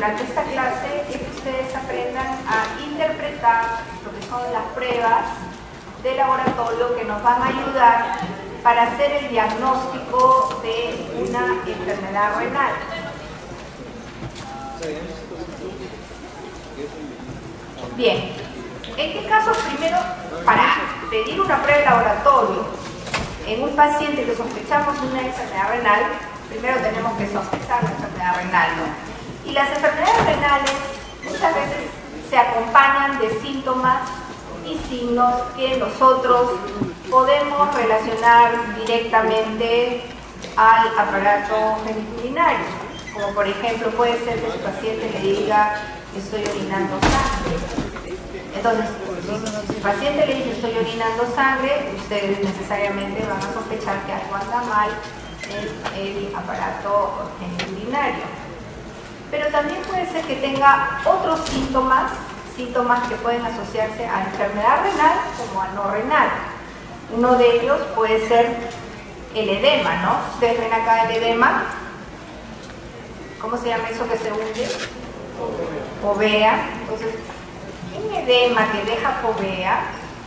durante esta clase es que ustedes aprendan a interpretar lo que son las pruebas de laboratorio que nos van a ayudar para hacer el diagnóstico de una enfermedad renal. Bien, ¿en qué casos primero para pedir una prueba de laboratorio en un paciente que sospechamos una enfermedad renal? Primero tenemos que sospechar la enfermedad renal, ¿no? Y las enfermedades renales muchas veces se acompañan de síntomas y signos que nosotros podemos relacionar directamente al aparato genitourinario. Como por ejemplo puede ser que su paciente le diga estoy orinando sangre. Entonces, si su paciente le dice estoy orinando sangre, ustedes necesariamente van a sospechar que algo anda mal en el aparato genitourinario. Pero también puede ser que tenga otros síntomas que pueden asociarse a enfermedad renal como a no renal. Uno de ellos puede ser el edema, ¿no? Ustedes ven acá el edema. ¿Cómo se llama eso que se hunde? Fovea. Entonces, un edema que deja fovea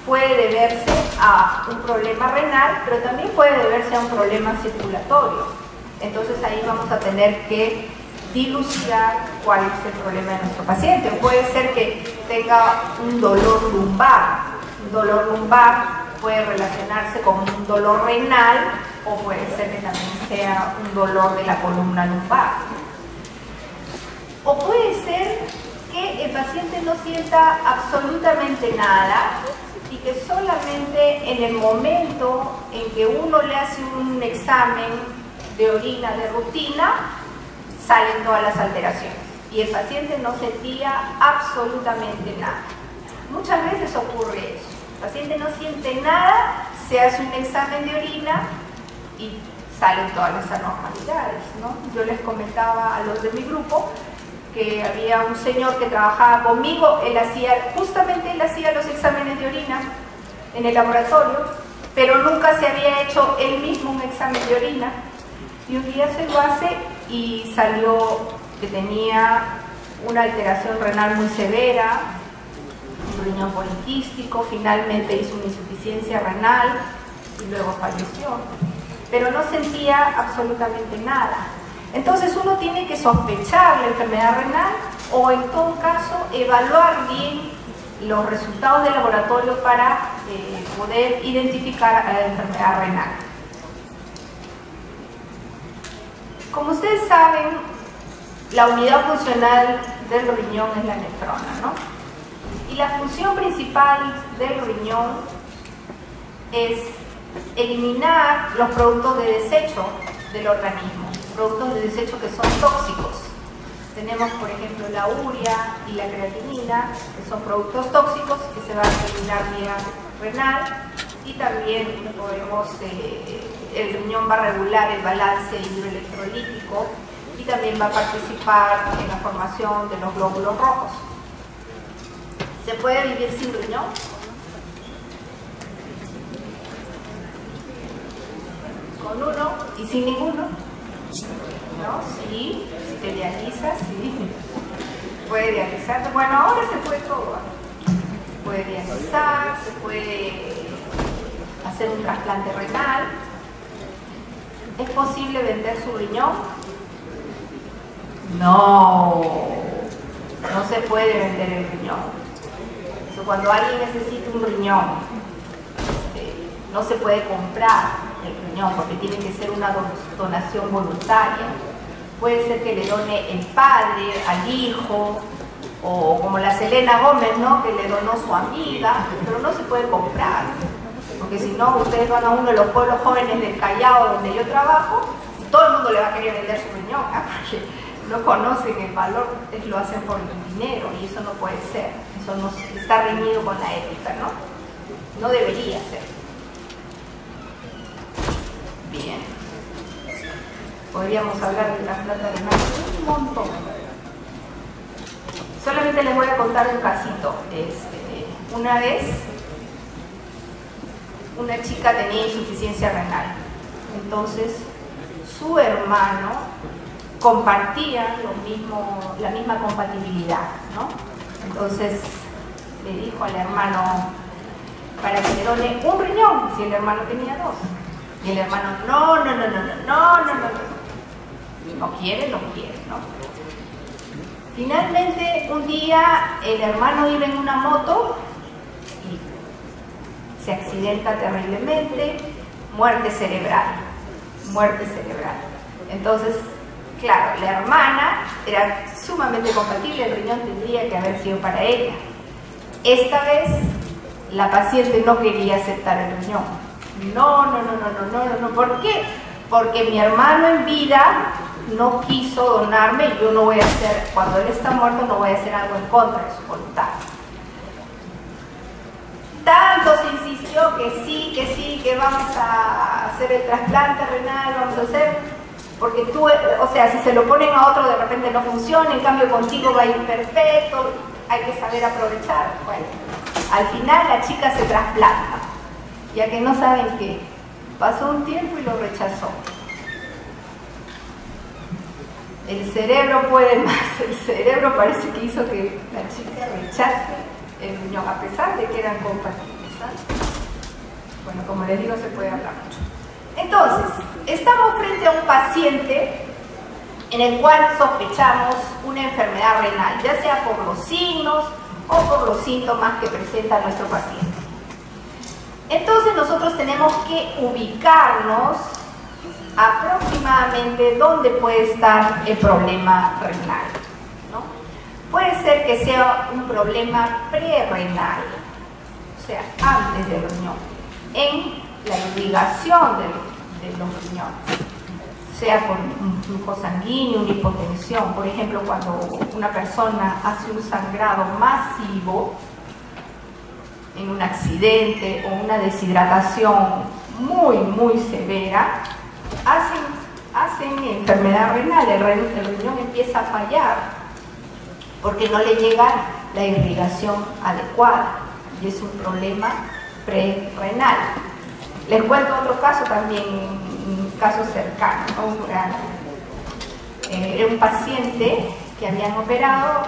puede deberse a un problema renal, pero también puede deberse a un problema circulatorio. Entonces ahí vamos a tener que dilucidar cuál es el problema de nuestro paciente. Puede ser que tenga un dolor lumbar. Un dolor lumbar puede relacionarse con un dolor renal o puede ser que también sea un dolor de la columna lumbar. O puede ser que el paciente no sienta absolutamente nada y que solamente en el momento en que uno le hace un examen de orina de rutina salen todas las alteraciones y el paciente no sentía absolutamente nada. Muchas veces ocurre eso. El paciente no siente nada, se hace un examen de orina y salen todas las anormalidades, ¿no? Yo les comentaba a los de mi grupo que había un señor que trabajaba conmigo, justamente él hacía los exámenes de orina en el laboratorio, pero nunca se había hecho él mismo un examen de orina y un día se lo hace y salió que tenía una alteración renal muy severa, un riñón poliquístico, finalmente hizo una insuficiencia renal y luego falleció, pero no sentía absolutamente nada. Entonces uno tiene que sospechar la enfermedad renal o en todo caso evaluar bien los resultados del laboratorio para poder identificar a la enfermedad renal. Como ustedes saben, la unidad funcional del riñón es la nefrona, ¿no? Y la función principal del riñón es eliminar los productos de desecho del organismo, productos de desecho que son tóxicos. Tenemos, por ejemplo, la urea y la creatinina, que son productos tóxicos que se van a eliminar vía renal, y también podemos, el riñón va a regular el balance hidroelectrolítico y también va a participar en la formación de los glóbulos rojos. ¿Se puede vivir sin riñón? ¿Con uno y sin ninguno? ¿No? Sí, si te dializas, sí. Puede dializarse. Bueno, ahora se puede todo. Se puede dializar, se puede hacer un trasplante renal. ¿Es posible vender su riñón? No, no se puede vender el riñón. Eso, cuando alguien necesita un riñón, no se puede comprar el riñón porque tiene que ser una donación voluntaria. Puede ser que le done el padre al hijo, o como la Selena Gómez, ¿no?, que le donó su amiga, pero no se puede comprar, porque si no, ustedes van a uno de los pueblos jóvenes del Callao donde yo trabajo, y todo el mundo le va a querer vender su riñón, ¿eh? Porque no conocen el valor, lo hacen por el dinero, y eso no puede ser, eso no está reñido con la ética, ¿no? No debería ser. Bien, podríamos hablar de la plata de mar un montón. Solamente les voy a contar un casito. Una vez una chica tenía insuficiencia renal, entonces su hermano compartían la misma compatibilidad, ¿no? Entonces le dijo al hermano para que le done un riñón, si el hermano tenía dos. Y el hermano, no quiere, ¿no? Finalmente, un día el hermano iba en una moto y se accidenta terriblemente, muerte cerebral. Entonces, claro, la hermana era sumamente compatible, el riñón tendría que haber sido para ella. Esta vez, la paciente no quería aceptar el riñón. No. ¿Por qué? Porque mi hermano en vida no quiso donarme y yo no voy a hacer, cuando él está muerto, no voy a hacer algo en contra de su voluntad. Tanto se insistió que sí, que vamos a hacer el trasplante renal, vamos a hacer, porque tú, o sea, si se lo ponen a otro de repente no funciona, en cambio contigo va a ir perfecto, hay que saber aprovechar. Bueno, al final la chica se trasplanta, ya que no saben qué, pasó un tiempo y lo rechazó. El cerebro puede más, el cerebro parece que hizo que la chica rechace el riñón, a pesar de que eran compatibles, ¿sabes? Bueno, como les digo, se puede hablar mucho. Entonces, estamos frente a un paciente en el cual sospechamos una enfermedad renal, ya sea por los signos o por los síntomas que presenta nuestro paciente. Entonces, nosotros tenemos que ubicarnos aproximadamente dónde puede estar el problema renal, ¿no? Puede ser que sea un problema prerrenal, o sea, antes del riñón, en la irrigación de los riñones, sea por un flujo sanguíneo, una hipotensión. Por ejemplo, cuando una persona hace un sangrado masivo en un accidente o una deshidratación muy severa, hacen enfermedad renal, el riñón empieza a fallar porque no le llega la irrigación adecuada y es un problema prerrenal. Les cuento otro caso también, un caso cercano, ¿no? Era un paciente que habían operado,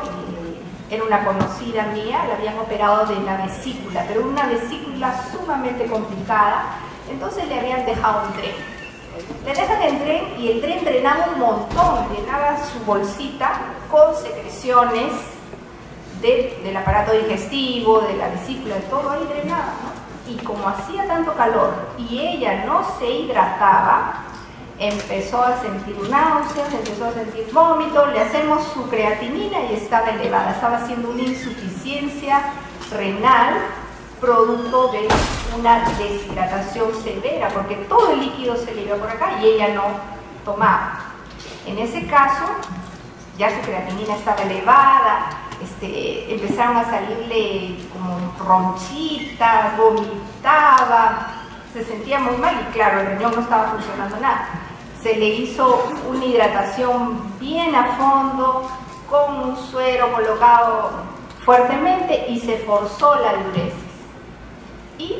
era una conocida mía, la habían operado de la vesícula, pero una vesícula sumamente complicada, entonces le habían dejado un tren. Le dejan el tren y el tren drenaba un montón, llenaba su bolsita con secreciones del aparato digestivo, de la vesícula, de todo ahí drenaba, ¿no? Y como hacía tanto calor y ella no se hidrataba, empezó a sentir náuseas, empezó a sentir vómito, le hacemos su creatinina y estaba elevada, estaba haciendo una insuficiencia renal producto de una deshidratación severa, porque todo el líquido se le iba por acá y ella no tomaba. En ese caso, ya su creatinina estaba elevada, empezaron a salirle como ronchitas, vomitaba, se sentía muy mal y claro, el riñón no estaba funcionando nada. Se le hizo una hidratación bien a fondo, con un suero colocado fuertemente y se forzó la diuresis. Y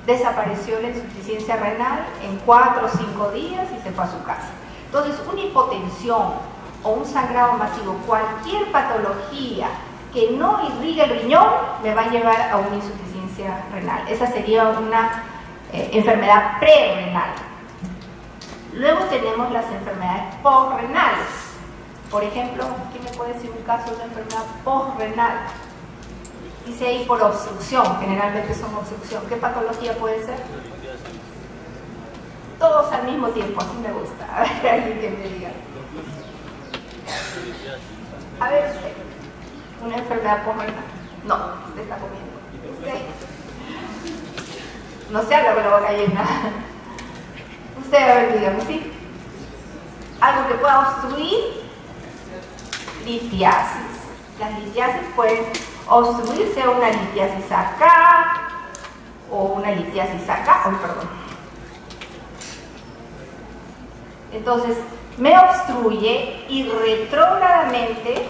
desapareció la insuficiencia renal en 4 o 5 días y se fue a su casa. Entonces, una hipotensión o un sangrado masivo, cualquier patología que no irrigue el riñón, me va a llevar a una insuficiencia renal. Esa sería una enfermedad prerrenal. Luego tenemos las enfermedades postrenales. Por ejemplo, ¿quién me puede decir un caso de una enfermedad postrenal? Dice ahí por obstrucción, generalmente son obstrucción. ¿Qué patología puede ser? Todos al mismo tiempo, así me gusta. A ver, alguien que me diga. A ver usted, una enfermedad postrenal. No, usted está comiendo. Usted. No se habla con la boca llena. Usted, a ver, dígame, ¿sí? Algo que pueda obstruir, litiasis. Las litiasis pueden obstruir, sea una litiasis acá o una litiasis acá, perdón. Entonces, me obstruye y retrógradamente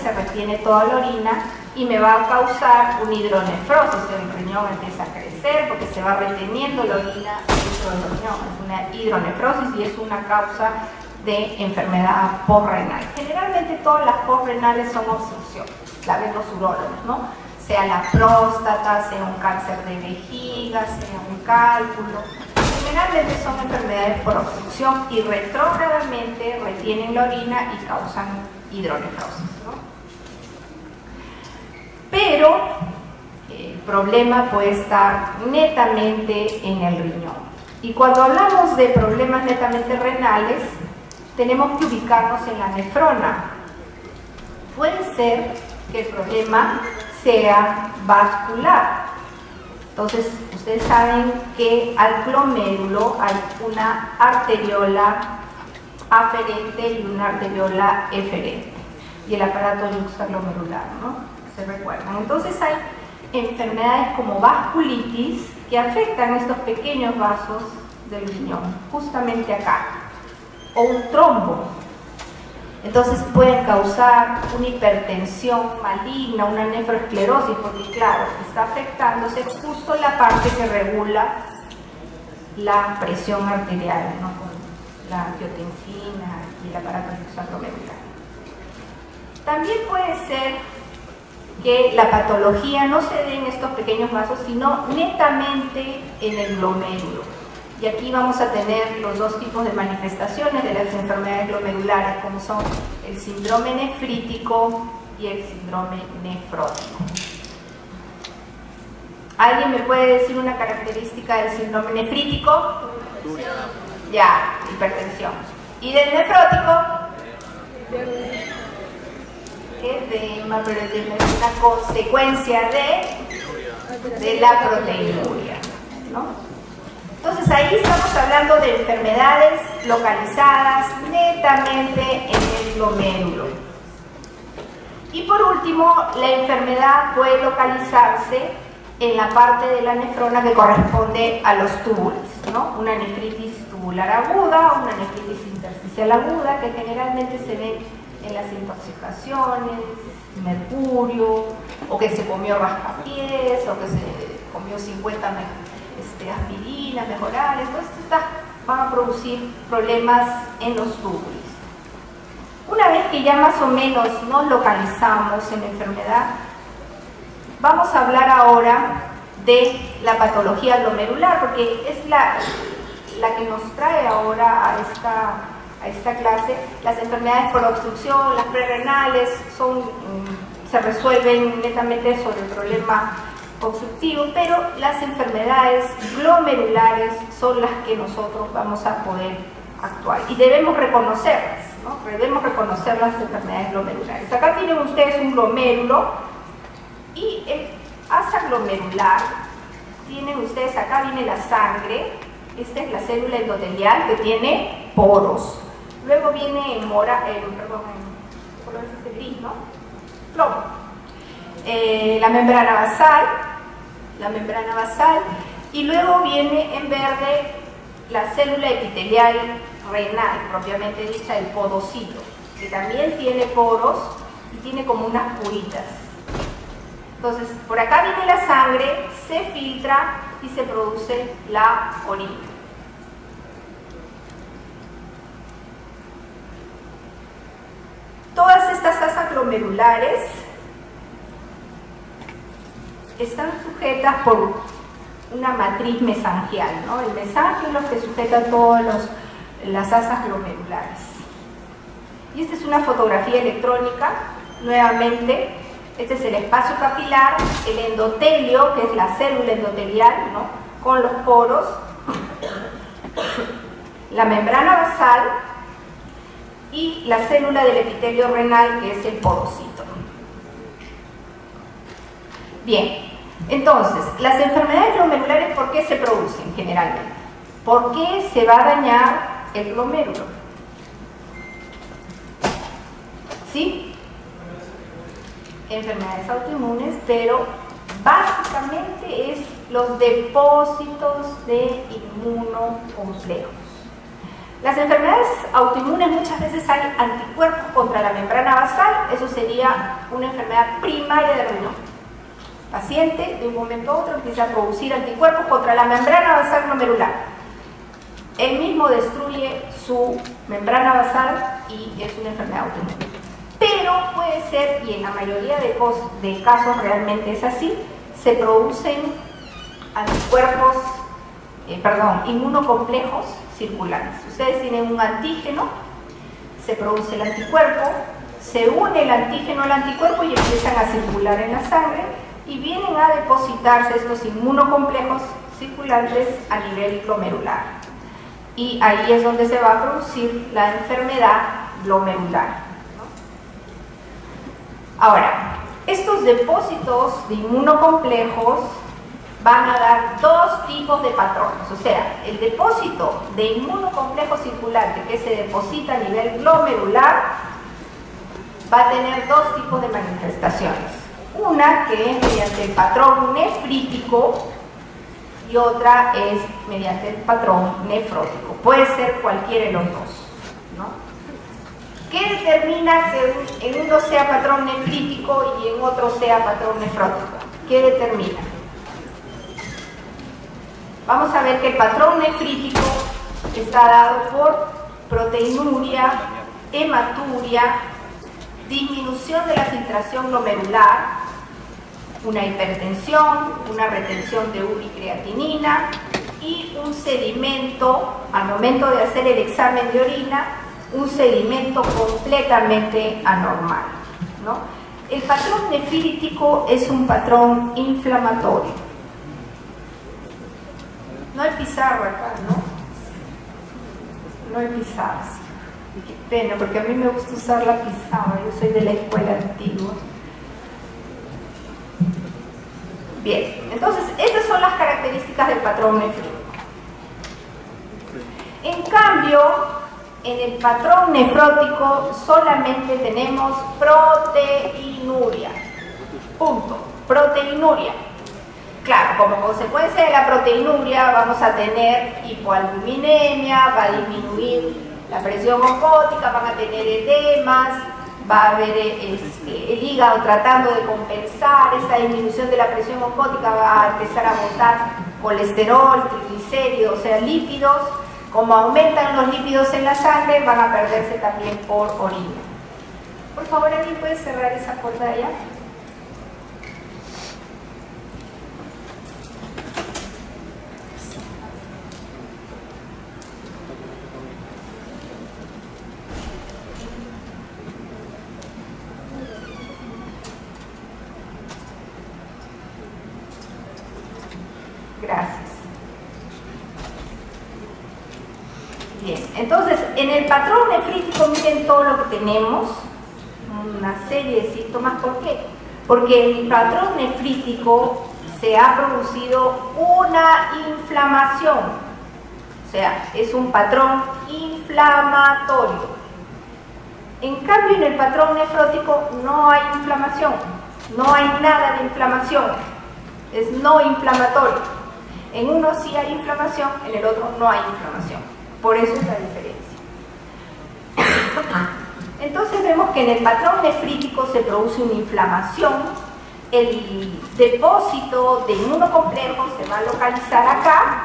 se retiene toda la orina y me va a causar una hidronefrosis. El riñón empieza a crecer porque se va reteniendo la orina dentro del riñón. Es una hidronefrosis y es una causa de enfermedad postrenal. Generalmente todas las postrenales son obstrucción, la ven los urólogos, ¿no? Sea la próstata, sea un cáncer de vejiga, sea un cálculo. Generalmente son enfermedades por obstrucción y retrógradamente retienen la orina y causan hidronefrosis, ¿no? Pero el problema puede estar netamente en el riñón. Y cuando hablamos de problemas netamente renales, tenemos que ubicarnos en la nefrona. Puede ser que el problema sea vascular. Entonces, ustedes saben que al glomérulo hay una arteriola aferente y una arteriola eferente. Y el aparato juxtaglomerular, ¿no? ¿Se recuerdan? Entonces hay enfermedades como vasculitis que afectan estos pequeños vasos del riñón, justamente acá. O un trombo. Entonces pueden causar una hipertensión maligna, una nefroesclerosis, porque claro, está afectándose justo la parte que regula la presión arterial, ¿no? Con la angiotensina y el aparato juxtaglomerular. También puede ser que la patología no se dé en estos pequeños vasos, sino netamente en el glomérulo. Y aquí vamos a tener los dos tipos de manifestaciones de las enfermedades glomerulares, como son el síndrome nefrítico y el síndrome nefrótico. ¿Alguien me puede decir una característica del síndrome nefrítico? Ya, hipertensión. ¿Y del nefrótico? Edema, pero el edema es una consecuencia de la proteinuria, ¿no? Entonces ahí estamos hablando de enfermedades localizadas netamente en el glomérulo. Y por último, la enfermedad puede localizarse en la parte de la nefrona que corresponde a los túbulos, ¿no? Una nefritis tubular aguda, una nefritis intersticial aguda, que generalmente se ven en las intoxicaciones, mercurio, o que se comió rascapiés, o que se comió 50 aspirinas, mejorales. Entonces estas van a producir problemas en los túbulos. Una vez que ya más o menos nos localizamos en la enfermedad, vamos a hablar ahora de la patología glomerular, porque es la que nos trae ahora a esta clase. Las enfermedades por obstrucción, las prerrenales, se resuelven netamente sobre el problema obstructivo, pero las enfermedades glomerulares son las que nosotros vamos a poder actuar y debemos reconocerlas, ¿no? Debemos reconocer las enfermedades glomerulares. Acá tienen ustedes un glomérulo y el asa glomerular, tienen ustedes, acá viene la sangre, esta es la célula endotelial que tiene poros, luego viene color gris, ¿no? Plomo. La membrana basal, y luego viene en verde la célula epitelial renal, propiamente dicha, el podocito, que también tiene poros y tiene como unas puritas. Entonces, por acá viene la sangre, se filtra y se produce la orina. Todas estas asas glomerulares están sujetas por una matriz mesangial, ¿no? El mesangio es lo que sujeta todas las asas glomerulares. Y esta es una fotografía electrónica, nuevamente, este es el espacio capilar, el endotelio, que es la célula endotelial, ¿no? Con los poros, la membrana basal y la célula del epitelio renal, que es el porocito. Bien, entonces, las enfermedades glomerulares, ¿por qué se producen generalmente? ¿Por qué se va a dañar el glomérulo? ¿Sí? Enfermedades autoinmunes, pero básicamente es los depósitos de inmunocomplejos. Las enfermedades autoinmunes muchas veces hay anticuerpos contra la membrana basal, eso sería una enfermedad primaria del riñón. Paciente de un momento a otro empieza a producir anticuerpos contra la membrana basal glomerular. él mismo destruye su membrana basal y es una enfermedad autoinmune. Pero puede ser, y en la mayoría de casos realmente es así, se producen anticuerpos, inmunocomplejos circulantes. Ustedes tienen un antígeno, se produce el anticuerpo, se une el antígeno al anticuerpo y empiezan a circular en la sangre y vienen a depositarse estos inmunocomplejos circulantes a nivel glomerular. Y ahí es donde se va a producir la enfermedad glomerular. Ahora, estos depósitos de inmunocomplejos van a dar dos tipos de patrones. O sea, el depósito de inmunocomplejo circulante que se deposita a nivel glomerular va a tener dos tipos de manifestaciones. Una que es mediante el patrón nefrítico y otra es mediante el patrón nefrótico. Puede ser cualquiera de los dos, ¿no? ¿Qué determina que en uno sea patrón nefrítico y en otro sea patrón nefrótico? ¿Qué determina? Vamos a ver que el patrón nefrítico está dado por proteinuria, hematuria, disminución de la filtración glomerular, una hipertensión, una retención de uricreatinina y un sedimento, al momento de hacer el examen de orina, un sedimento completamente anormal, ¿no? El patrón nefrítico es un patrón inflamatorio. No hay pizarra acá, ¿no? No hay pizarra. Qué pena, porque a mí me gusta usar la pizarra, yo soy de la escuela antigua. Bien, entonces estas son las características del patrón nefrítico. En cambio, en el patrón nefrótico solamente tenemos proteinuria. Punto. Proteinuria. Claro, como consecuencia de la proteinuria vamos a tener hipoalbuminemia, va a disminuir la presión oncótica, van a tener edemas, va a haber el hígado tratando de compensar esa disminución de la presión oncótica, va a empezar a botar colesterol, triglicéridos, o sea, lípidos. Como aumentan los lípidos en la sangre, van a perderse también por orina. Por favor, ¿alguien puede cerrar esa puerta de allá? Gracias. Bien, entonces en el patrón nefrítico miren todo lo que tenemos, una serie de síntomas. ¿Por qué? Porque en el patrón nefrítico se ha producido una inflamación, o sea, es un patrón inflamatorio. En cambio en el patrón nefrótico no hay inflamación, no hay nada de inflamación, es no inflamatorio. En uno sí hay inflamación, en el otro no hay inflamación. Por eso es la diferencia. Entonces vemos que en el patrón nefrítico se produce una inflamación, el depósito de inmunocomplejo se va a localizar acá,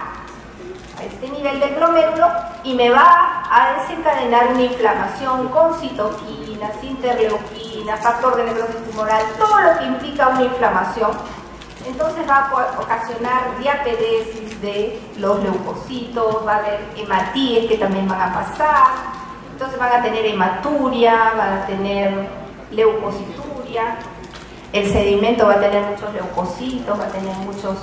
a este nivel del glomérulo, y me va a desencadenar una inflamación con citoquinas, interleuquinas, factor de necrosis tumoral, todo lo que implica una inflamación. Entonces va a ocasionar diapedesis de los leucocitos, va a haber hematíes que también van a pasar, entonces van a tener hematuria, van a tener leucocituria, el sedimento va a tener muchos leucocitos, va a tener muchos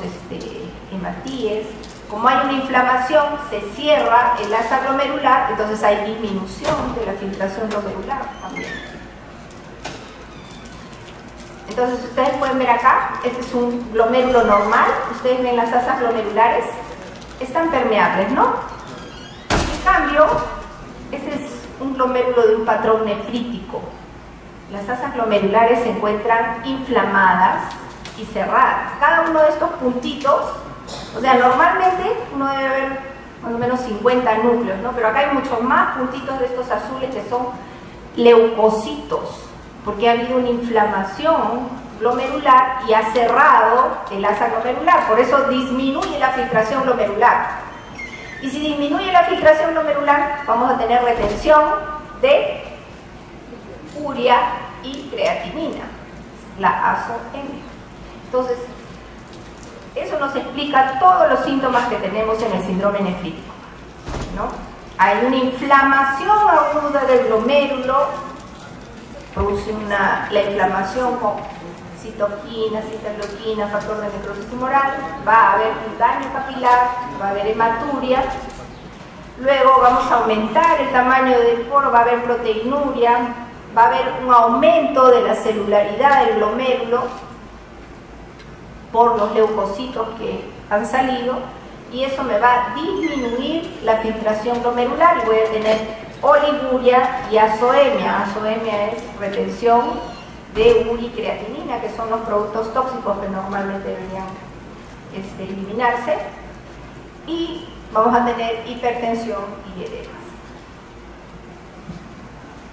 hematíes. Como hay una inflamación, se cierra el asa glomerular, entonces hay disminución de la filtración glomerular también. Entonces ustedes pueden ver acá, este es un glomérulo normal, ustedes ven las asas glomerulares, están permeables, ¿no? En cambio, este es un glomérulo de un patrón nefrítico. Las asas glomerulares se encuentran inflamadas y cerradas. Cada uno de estos puntitos, o sea, normalmente uno debe ver más o menos 50 núcleos, ¿no? Pero acá hay muchos más puntitos de estos azules que son leucocitos, porque ha habido una inflamación glomerular y ha cerrado el asa glomerular, por eso disminuye la filtración glomerular. Y si disminuye la filtración glomerular, vamos a tener retención de urea y creatinina, la ASO-M. Entonces, eso nos explica todos los síntomas que tenemos en el síndrome nefrítico, ¿no? Hay una inflamación aguda del glomérulo, produce la inflamación con citoquinas, interleuquinas, factor de necrosis tumoral, va a haber un daño capilar, va a haber hematuria, luego vamos a aumentar el tamaño del poro, va a haber proteinuria, va a haber un aumento de la celularidad del glomérulo por los leucocitos que han salido, y eso me va a disminuir la filtración glomerular y voy a tener oliguria y azoemia. Azoemia es retención de urea y creatinina, que son los productos tóxicos que normalmente deberían eliminarse, y vamos a tener hipertensión y edemas.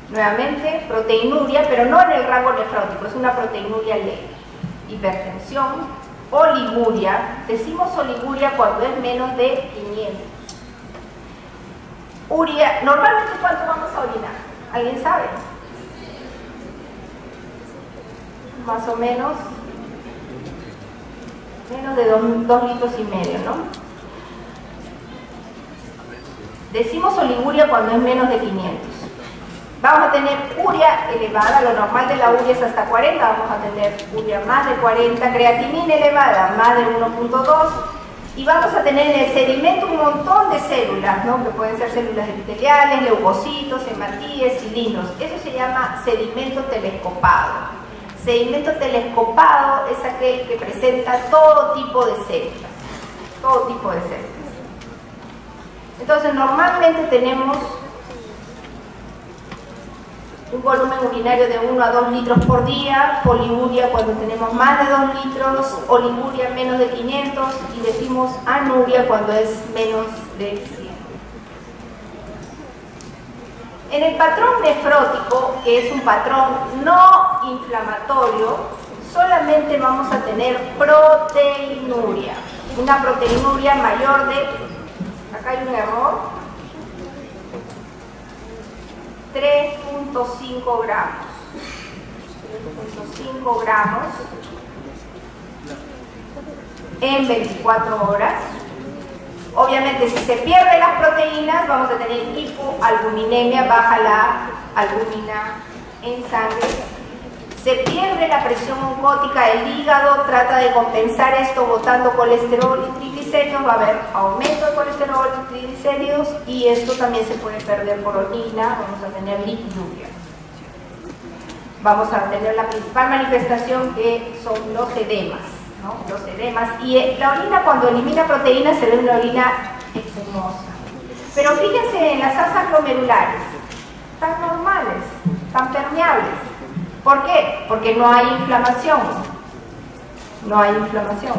Nuevamente, proteinuria, pero no en el rango nefrótico, es una proteinuria leve. Hipertensión, oliguria, decimos oliguria cuando es menos de 500. Urea, normalmente ¿cuánto vamos a orinar? ¿Alguien sabe? Más o menos de 2 litros y medio, ¿no? Decimos oliguria cuando es menos de 500. Vamos a tener urea elevada, lo normal de la urea es hasta 40, vamos a tener urea más de 40, creatinina elevada más de 1.2, y vamos a tener en el sedimento un montón de células, ¿no? Que pueden ser células epiteliales, leucocitos, hematíes, cilindros. Eso se llama sedimento telescopado. Sedimento telescopado es aquel que presenta todo tipo de células, todo tipo de células. Entonces, normalmente tenemos un volumen urinario de 1 a 2 litros por día, poliuria cuando tenemos más de 2 litros, oliguria menos de 500 y decimos anuria cuando es menos de 100. En el patrón nefrótico, que es un patrón no inflamatorio, solamente vamos a tener proteinuria, una proteinuria mayor de, acá hay un error, 3.5 gramos. 3.5 gramos en 24 horas. Obviamente, si se pierden las proteínas, vamos a tener hipoalbuminemia, baja la albúmina en sangre. Se pierde la presión oncótica, el hígado trata de compensar esto botando colesterol y triglicéridos, va a haber aumento de colesterol y triglicéridos, y esto también se puede perder por orina, vamos a tener lipiduria. Vamos a tener la principal manifestación que son los edemas, ¿no? Los edemas, y la orina cuando elimina proteínas se ve una orina espumosa. Pero fíjense en las asas glomerulares, tan normales, tan permeables. ¿Por qué? Porque no hay inflamación. No hay inflamación.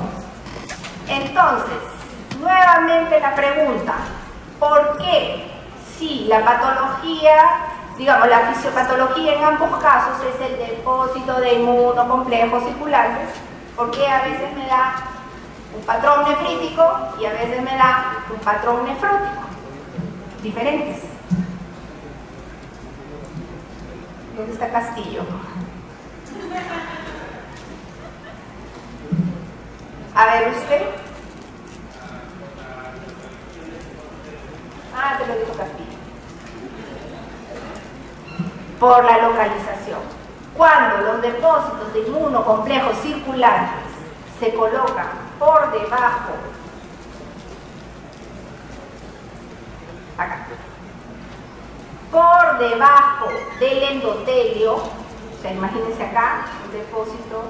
Entonces, nuevamente la pregunta, ¿por qué si la patología, digamos, la fisiopatología en ambos casos es el depósito de inmunocomplejos circulantes, por qué a veces me da un patrón nefrítico y a veces me da un patrón nefrótico? Diferentes. ¿Dónde está Castillo? A ver, usted. Ah, te lo dijo Castillo. Por la localización. Cuando los depósitos de inmunocomplejos circulantes se colocan por debajo, acá, por debajo del endotelio, o sea, imagínense acá, un depósito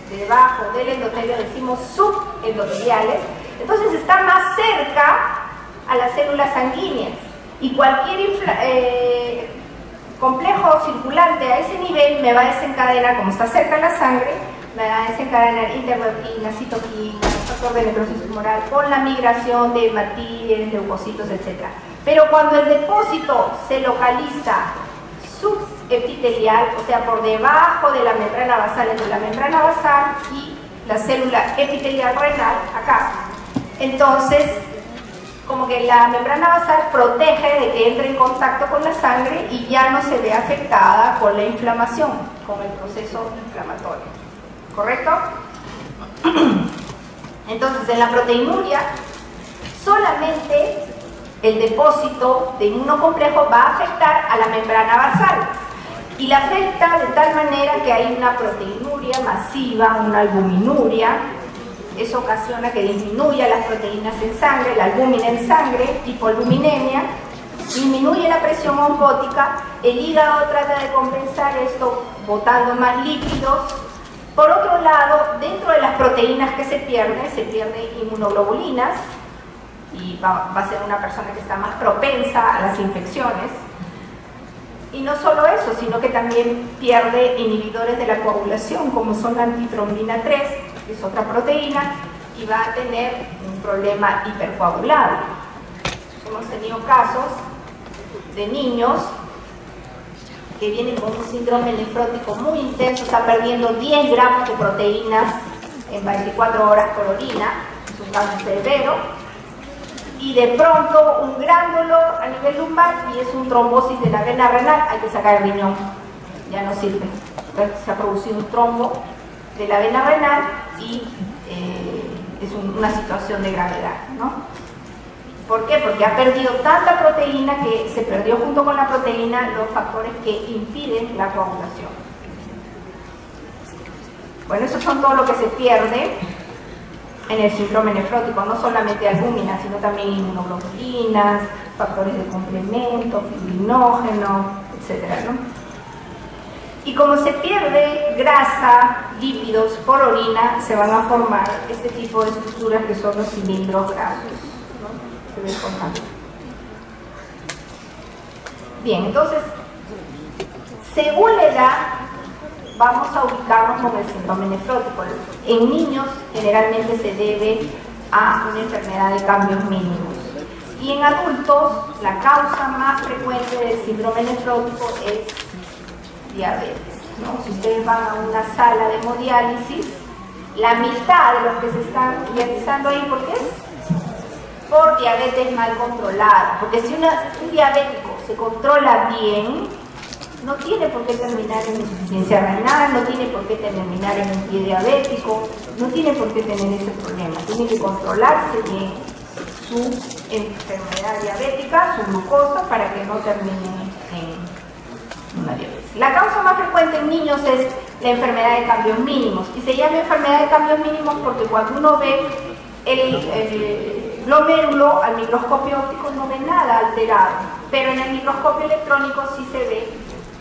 debajo del endotelio, decimos subendoteliales, entonces está más cerca a las células sanguíneas, y cualquier complejo circulante a ese nivel me va a desencadenar, como está cerca a la sangre, me va a desencadenar interleuquinas, citoquinas, factor de necrosis tumoral, con la migración de hematíes, leucocitos, etc. Pero cuando el depósito se localiza subepitelial, o sea, por debajo de la membrana basal, entre la membrana basal y la célula epitelial renal, acá, entonces como que la membrana basal protege de que entre en contacto con la sangre y ya no se ve afectada con la inflamación, con el proceso inflamatorio. ¿Correcto? Entonces, en la proteinuria, solamente el depósito de inmunocomplejo va a afectar a la membrana basal y la afecta de tal manera que hay una proteinuria masiva, una albuminuria. Eso ocasiona que disminuya las proteínas en sangre, la albúmina en sangre, hipoalbuminemia, disminuye la presión oncótica, el hígado trata de compensar esto botando más lípidos. Por otro lado, dentro de las proteínas que se pierden inmunoglobulinas y va a ser una persona que está más propensa a las infecciones. Y no solo eso, sino que también pierde inhibidores de la coagulación, como son la antitrombina 3, que es otra proteína, y va a tener un problema hipercoagulable. Hemos tenido casos de niños que vienen con un síndrome nefrótico muy intenso, está perdiendo 10 gramos de proteínas en 24 horas por orina, es un caso severo, y de pronto un gran dolor a nivel lumbar y es un trombosis de la vena renal, hay que sacar el riñón, ya no sirve. Entonces, se ha producido un trombo de la vena renal y es una situación de gravedad, ¿no? ¿Por qué? Porque ha perdido tanta proteína que se perdió junto con la proteína los factores que impiden la coagulación. Bueno, eso son todo lo que se pierde en el síndrome nefrótico, no solamente albúmina, sino también inmunoglobulinas, factores de complemento, fibrinógeno, etcétera, ¿no? Y como se pierde grasa, lípidos por orina, se van a formar este tipo de estructuras que son los cilindros grasos, ¿no? Se ven formando. Bien, entonces, según la edad, vamos a ubicarnos con el síndrome nefrótico. En niños generalmente se debe a una enfermedad de cambios mínimos. Y en adultos, la causa más frecuente del síndrome nefrótico es diabetes, ¿no? Si ustedes van a una sala de hemodiálisis, la mitad de los que se están realizando ahí, ¿por qué? Por diabetes mal controlada. Porque si un diabético se controla bien, no tiene por qué terminar en insuficiencia renal, no tiene por qué terminar en un pie diabético, no tiene por qué tener ese problema. Tiene que controlarse bien su enfermedad diabética, su glucosa, para que no termine en una diabetes. La causa más frecuente en niños es la enfermedad de cambios mínimos. Y se llama enfermedad de cambios mínimos porque cuando uno ve el glomérulo al microscopio óptico no ve nada alterado, pero en el microscopio electrónico sí se ve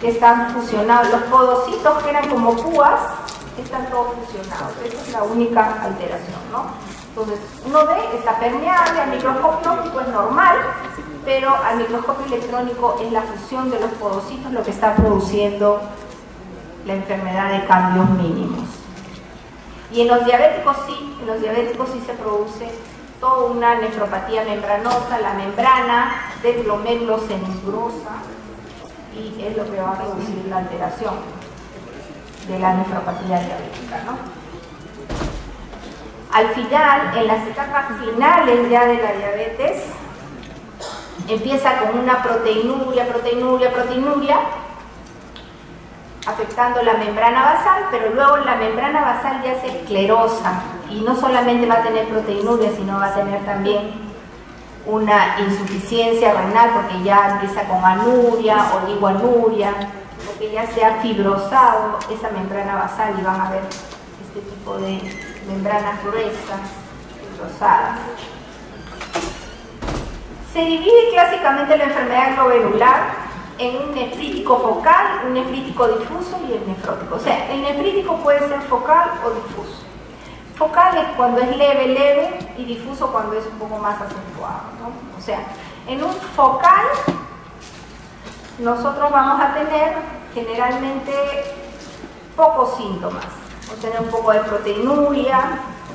que están fusionados, los podocitos que eran como púas, están todos fusionados. Esa es la única alteración, ¿no? Entonces, uno ve, está permeable, al microscopio óptico es normal, pero al microscopio electrónico es la fusión de los podocitos lo que está produciendo la enfermedad de cambios mínimos. Y en los diabéticos sí se produce toda una nefropatía membranosa, la membrana del glomérulo se engrosa, y es lo que va a producir la alteración de la nefropatía diabética, ¿no? Al final, en las etapas finales ya de la diabetes, empieza con una proteinuria, afectando la membrana basal, pero luego la membrana basal ya se esclerosa y no solamente va a tener proteinuria, sino va a tener también una insuficiencia renal porque ya empieza con anuria, oligoanuria, porque ya se ha fibrosado esa membrana basal y van a ver este tipo de membranas gruesas, fibrosadas. Se divide clásicamente la enfermedad glomerular en un nefrítico focal, un nefrítico difuso y el nefrótico. O sea, el nefrítico puede ser focal o difuso. Focal es cuando es leve y difuso cuando es un poco más acentuado, ¿no? O sea, en un focal nosotros vamos a tener generalmente pocos síntomas. Vamos a tener un poco de proteinuria,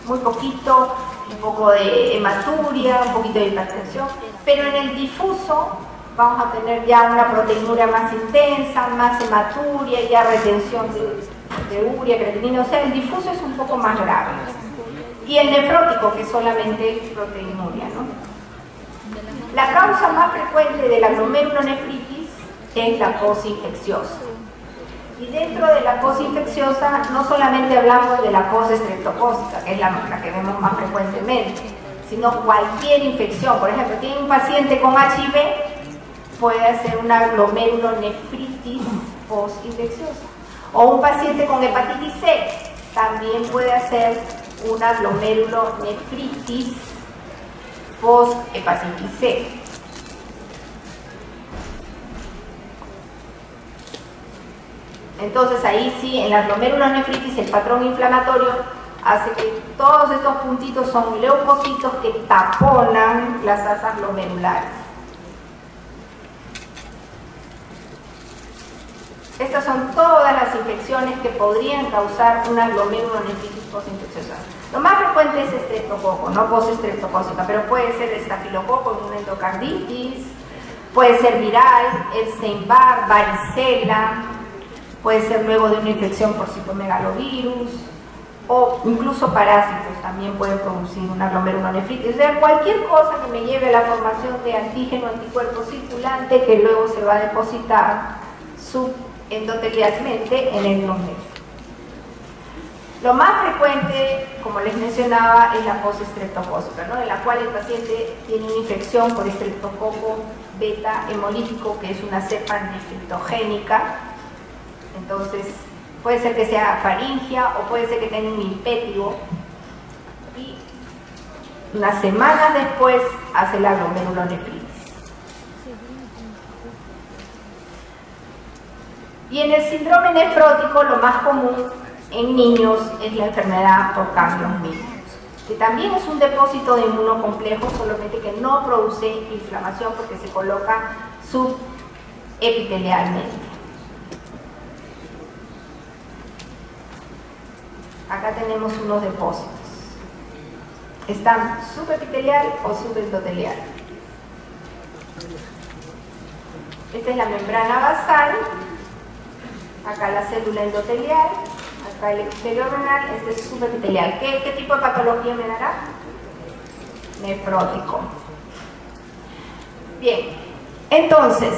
muy poquito, un poco de hematuria, un poquito de hipertensión, pero en el difuso vamos a tener ya una proteinuria más intensa, más hematuria, ya retención de urea, creatinina, o sea, el difuso es un poco más grave. Y el nefrótico, que es solamente proteinuria, ¿no? La causa más frecuente de la glomerulonefritis es la posinfecciosa. Y dentro de la posinfecciosa no solamente hablamos de la postestreptocócica, que es la que vemos más frecuentemente, sino cualquier infección. Por ejemplo, tiene un paciente con HIV, puede hacer una glomerulonefritis postinfecciosa. O un paciente con hepatitis C también puede hacer una glomerulonefritis post-hepatitis C. Entonces ahí sí, en la glomerulonefritis el patrón inflamatorio hace que todos estos puntitos son leucocitos que taponan las asas glomerulares. Estas son todas las infecciones que podrían causar una glomerulonefritis postinfecciosa. Lo más frecuente es estreptococo, no postestreptocócica, pero puede ser estafilococo en una endocarditis, puede ser viral, Epstein-Barr, varicela, puede ser luego de una infección por citomegalovirus, o incluso parásitos también pueden producir una glomerulonefritis. O sea, cualquier cosa que me lleve a la formación de antígeno anticuerpo circulante que luego se va a depositar subendotelialmente en el glomérulo. Lo más frecuente, como les mencionaba, es la postestreptocócica, ¿no? En la cual el paciente tiene una infección por estreptococo beta hemolítico, que es una cepa nefritogénica. Entonces, puede ser que sea faringia o puede ser que tenga un impétigo. Y unas semanas después hace la glomerulonefritis. Y en el síndrome nefrótico, lo más común en niños es la enfermedad por cambios mínimos, que también es un depósito de inmunocomplejo, solamente que no produce inflamación porque se coloca subepitelialmente. Acá tenemos unos depósitos. Están subepitelial o subendotelial. Esta es la membrana basal. Acá la célula endotelial. Acá el epitelio renal. Este es subepitelial. ¿Qué tipo de patología me dará? Nefrótico. Bien. Entonces,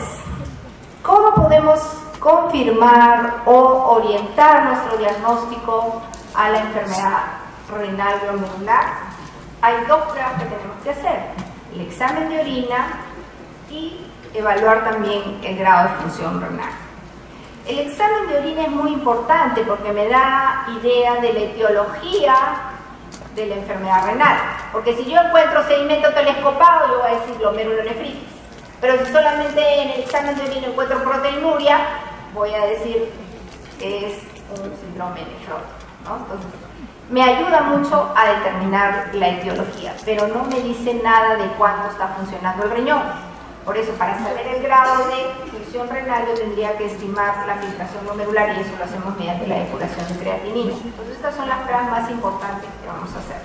¿cómo podemos confirmar o orientar nuestro diagnóstico a la enfermedad renal glomerular? Hay dos pruebas que tenemos que hacer: el examen de orina y evaluar también el grado de función renal. El examen de orina es muy importante porque me da idea de la etiología de la enfermedad renal, porque si yo encuentro sedimento telescopado, yo voy a decir glomerulonefritis, pero si solamente en el examen de orina encuentro proteinuria, voy a decir que es un síndrome nefrótico, ¿no? Entonces, me ayuda mucho a determinar la etiología, pero no me dice nada de cuándo está funcionando el riñón. Por eso, para saber el grado de función renal, yo tendría que estimar la filtración glomerular, y eso lo hacemos mediante la depuración de creatinina. Entonces, estas son las pruebas más importantes que vamos a hacer.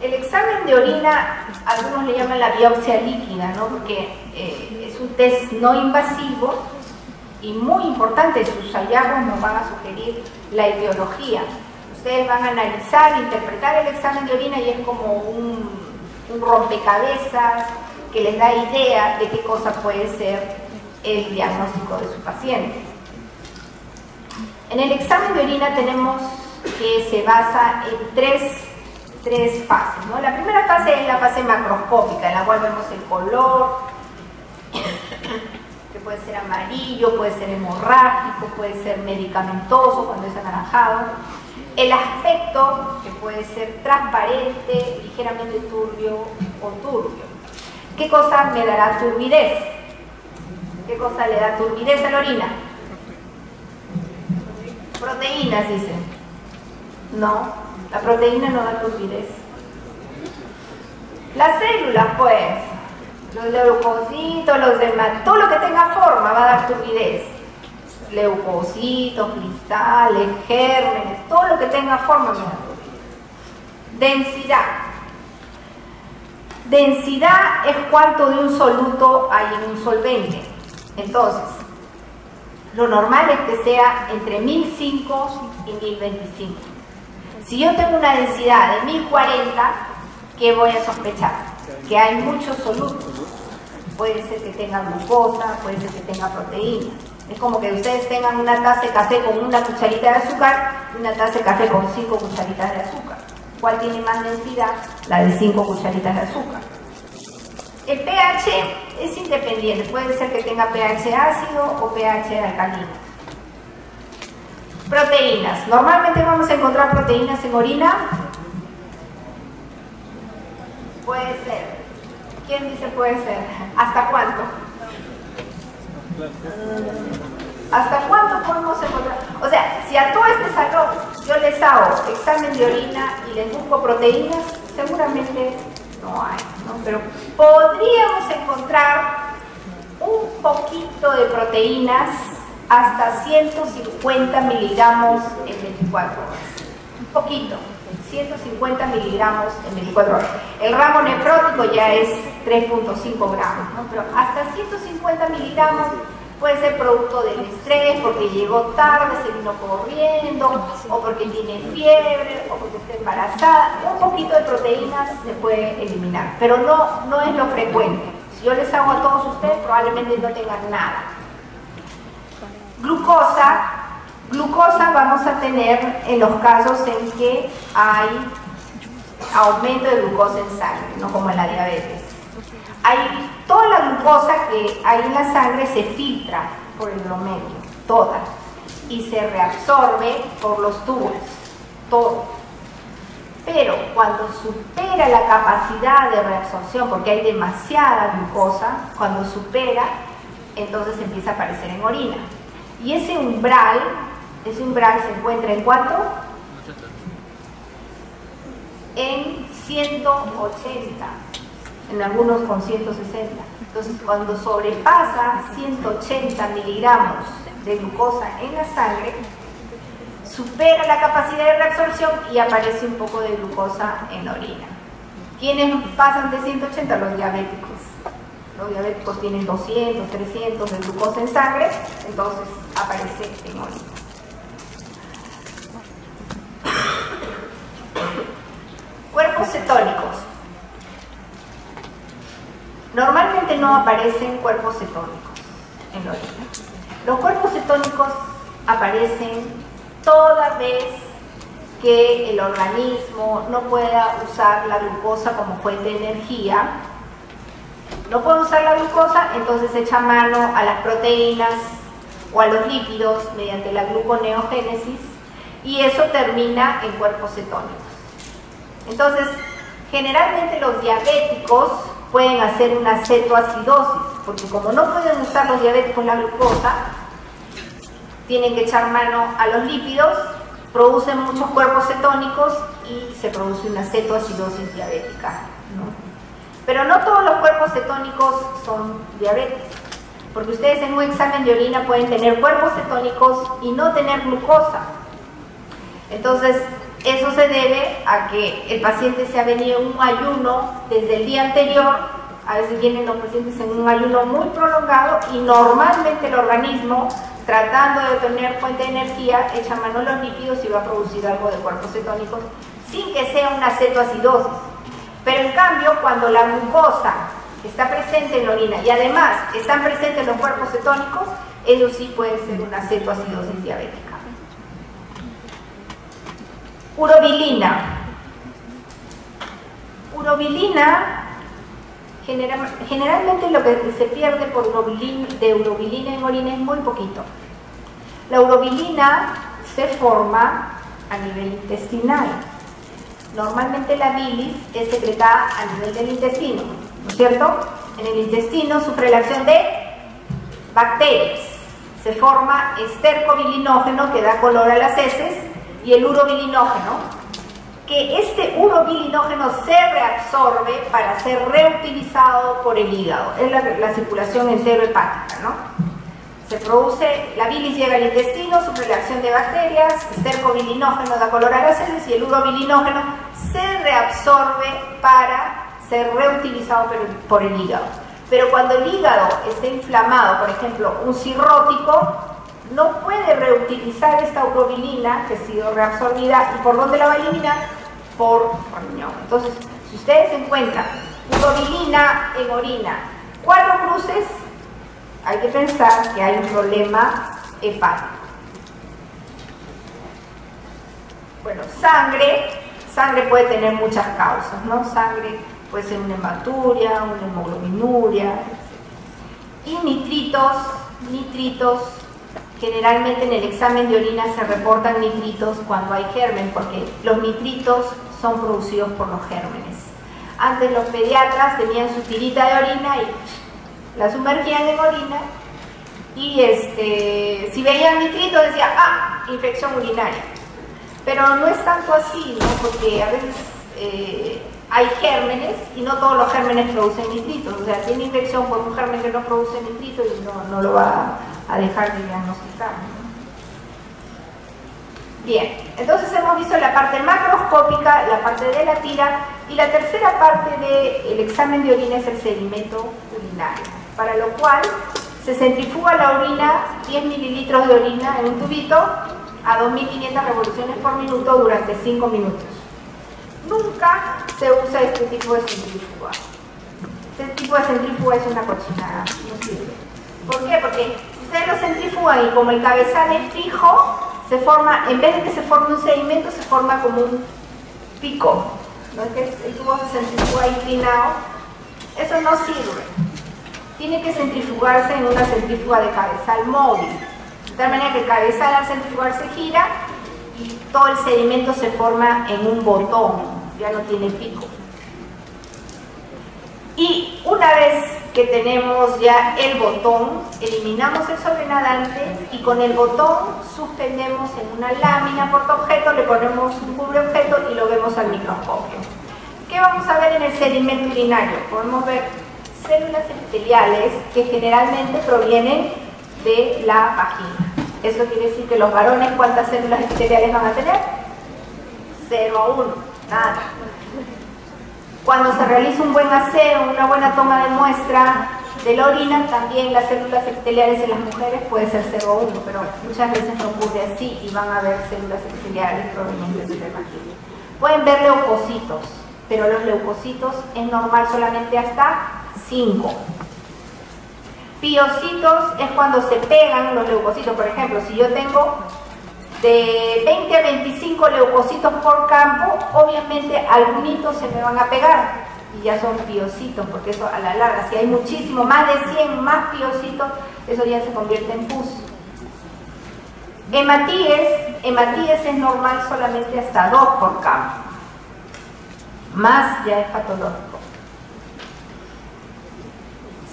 El examen de orina, algunos le llaman la biopsia líquida, ¿no? Porque es un test no invasivo y muy importante. Sus hallazgos nos van a sugerir la etiología. Ustedes van a analizar, interpretar el examen de orina y es como un rompecabezas que les da idea de qué cosa puede ser el diagnóstico de su paciente. En el examen de orina tenemos que se basa en tres fases, ¿no? La primera fase es la fase macroscópica, en la cual vemos el color, que puede ser amarillo, puede ser hemorrágico, puede ser medicamentoso cuando es anaranjado. El aspecto, que puede ser transparente, ligeramente turbio o turbio. ¿Qué cosa me dará turbidez? ¿Qué cosa le da turbidez a la orina? Proteínas, dicen. No, la proteína no da turbidez. Las células, pues, los leucocitos, los demás, todo lo que tenga forma va a dar turbidez. Leucocitos, cristales, gérmenes, todo lo que tenga forma me da turbidez. Densidad. Densidad es cuánto de un soluto hay en un solvente. Entonces, lo normal es que sea entre 1005 y 1025. Si yo tengo una densidad de 1040, ¿qué voy a sospechar? que hay muchos solutos. Puede ser que tenga glucosa, puede ser que tenga proteínas. Es como que ustedes tengan una taza de café con una cucharita de azúcar y una taza de café con 5 cucharitas de azúcar. ¿Cuál tiene más densidad? La de 5 cucharitas de azúcar. El pH es independiente, puede ser que tenga pH ácido o pH alcalino. Proteínas. Normalmente vamos a encontrar proteínas en orina. Puede ser. ¿Quién dice puede ser? ¿Hasta cuánto? ¿Hasta cuánto podemos encontrar? O sea, si a todo este salón yo les hago examen de orina y les busco proteínas, seguramente no hay, ¿no? Pero podríamos encontrar un poquito de proteínas hasta 150 miligramos en 24 horas. Un poquito, 150 miligramos en 24 horas. El ramo nefrótico ya es 3.5 gramos, ¿no? Pero hasta 150 miligramos puede ser producto del estrés, porque llegó tarde, se vino corriendo, o porque tiene fiebre, o porque está embarazada. Un poquito de proteínas se puede eliminar, pero no es lo frecuente. Si yo les hago a todos ustedes, probablemente no tengan nada. Glucosa vamos a tener en los casos en que hay aumento de glucosa en sangre, no como en la diabetes. Toda la glucosa que hay en la sangre se filtra por el glomérulo, toda, y se reabsorbe por los túbulos, todo. Pero cuando supera la capacidad de reabsorción, porque hay demasiada glucosa, cuando supera, entonces empieza a aparecer en orina. Y ese umbral se encuentra ¿en cuánto? En 180, en algunos con 160. Entonces, cuando sobrepasa 180 miligramos de glucosa en la sangre, supera la capacidad de reabsorción y aparece un poco de glucosa en la orina. ¿Quiénes pasan de 180? Los diabéticos. Los diabéticos tienen 200, 300 de glucosa en sangre, entonces aparece en orina. Cuerpos cetónicos. Normalmente no aparecen cuerpos cetónicos en la orina. Los cuerpos cetónicos aparecen toda vez que el organismo no pueda usar la glucosa como fuente de energía. No puede usar la glucosa, entonces echa mano a las proteínas o a los lípidos mediante la gluconeogénesis, y eso termina en cuerpos cetónicos. Entonces, generalmente los diabéticos pueden hacer una cetoacidosis, porque como no pueden usar los diabéticos la glucosa, tienen que echar mano a los lípidos, producen muchos cuerpos cetónicos y se produce una cetoacidosis diabética, ¿no? Pero no todos los cuerpos cetónicos son diabetes, porque ustedes en un examen de orina pueden tener cuerpos cetónicos y no tener glucosa. Entonces, eso se debe a que el paciente se ha venido en un ayuno desde el día anterior. A veces vienen los pacientes en un ayuno muy prolongado y normalmente el organismo, tratando de obtener fuente de energía, echa mano a los lípidos y va a producir algo de cuerpos cetónicos sin que sea una cetoacidosis. Pero en cambio, cuando la glucosa está presente en la orina y además están presentes los cuerpos cetónicos, eso sí puede ser una cetoacidosis diabética. Urobilina. Urobilina, generalmente lo que se pierde por de urobilina en orina es muy poquito. La urobilina se forma a nivel intestinal. Normalmente la bilis es secretada a nivel del intestino, ¿no es cierto? En el intestino sufre la acción de bacterias. Se forma estercobilinógeno que da color a las heces y el urobilinógeno, que este urobilinógeno se reabsorbe para ser reutilizado por el hígado. Es la circulación enterohepática, ¿no? Se produce, la bilis llega al intestino, sufre la acción de bacterias, estercobilinógeno da color a las heces y el urobilinógeno se reabsorbe para ser reutilizado por el hígado. Pero cuando el hígado está inflamado, por ejemplo, un cirrótico, no puede reutilizar esta urobilina que ha sido reabsorbida. ¿Y por dónde la va a eliminar? Por riñón. Entonces, si ustedes encuentran Pudobilina en orina. 4 cruces, hay que pensar que hay un problema hepático. Bueno, sangre puede tener muchas causas, ¿no? Sangre puede ser una hematuria, una hemoglobinuria, etc. Y nitritos, generalmente en el examen de orina se reportan nitritos cuando hay germen, porque los nitritos son producidos por los gérmenes. Antes los pediatras tenían su tirita de orina y la sumergían en orina y si veían nitritos decían, infección urinaria. Pero no es tanto así, ¿no? Porque a veces hay gérmenes y no todos los gérmenes producen nitritos. O sea, tiene infección por un germen que no produce nitritos y no lo va a dejar de diagnosticar, ¿no? Bien, entonces hemos visto la parte macroscópica, la parte de la tira, y la tercera parte del examen de orina es el sedimento urinario, para lo cual se centrifuga la orina, 10 mililitros de orina en un tubito a 2.500 revoluciones por minuto durante 5 minutos. Nunca se usa este tipo de centrífuga. Este tipo de centrífuga es una cochinada, no sirve. ¿Por qué? Porque ustedes lo centrifugan y como el cabezal es fijo, se forma, en vez de que se forme un sedimento, se forma como un pico. ¿No es que el tubo se centrifuga inclinado? Eso no sirve. Tiene que centrifugarse en una centrífuga de cabezal móvil. De tal manera que el cabezal al centrifugar se gira y todo el sedimento se forma en un botón, ya no tiene pico. Y una vez que tenemos ya el botón, eliminamos el sobrenadante y con el botón suspendemos en una lámina portaobjeto, le ponemos un cubreobjeto y lo vemos al microscopio. ¿Qué vamos a ver en el sedimento urinario? Podemos ver células epiteliales que generalmente provienen de la vagina. Eso quiere decir que los varones, ¿cuántas células epiteliales van a tener? 0 a 1, nada. Cuando se realiza un buen aseo, una buena toma de muestra de la orina, también las células epiteliales en las mujeres puede ser 0 a 1, pero muchas veces no ocurre así y van a haber células epiteliales provenientes de la vagina. Pueden ver leucocitos, pero los leucocitos es normal solamente hasta 5. Piocitos es cuando se pegan los leucocitos. Por ejemplo, si yo tengo de 20 a 25 leucocitos por campo, obviamente algunos se me van a pegar y ya son piocitos, porque eso a la larga, si hay muchísimo, más de 100 más piocitos, eso ya se convierte en pus. Hematíes es normal solamente hasta 2 por campo, más ya es patológico.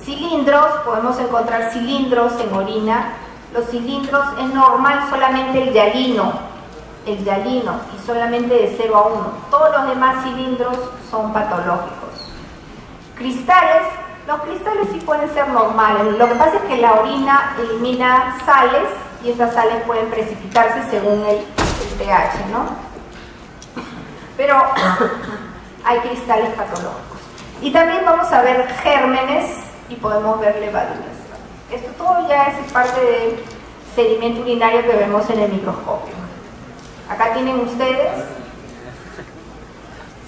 Cilindros, podemos encontrar cilindros en orina. Los cilindros es normal solamente el hialino, y solamente de 0 a 1. Todos los demás cilindros son patológicos. Cristales, los cristales sí pueden ser normales. Lo que pasa es que la orina elimina sales y estas sales pueden precipitarse según el pH, ¿no? Pero hay cristales patológicos. Y también vamos a ver gérmenes y podemos ver levaduras. Esto todo ya es parte del sedimento urinario que vemos en el microscopio. Acá tienen ustedes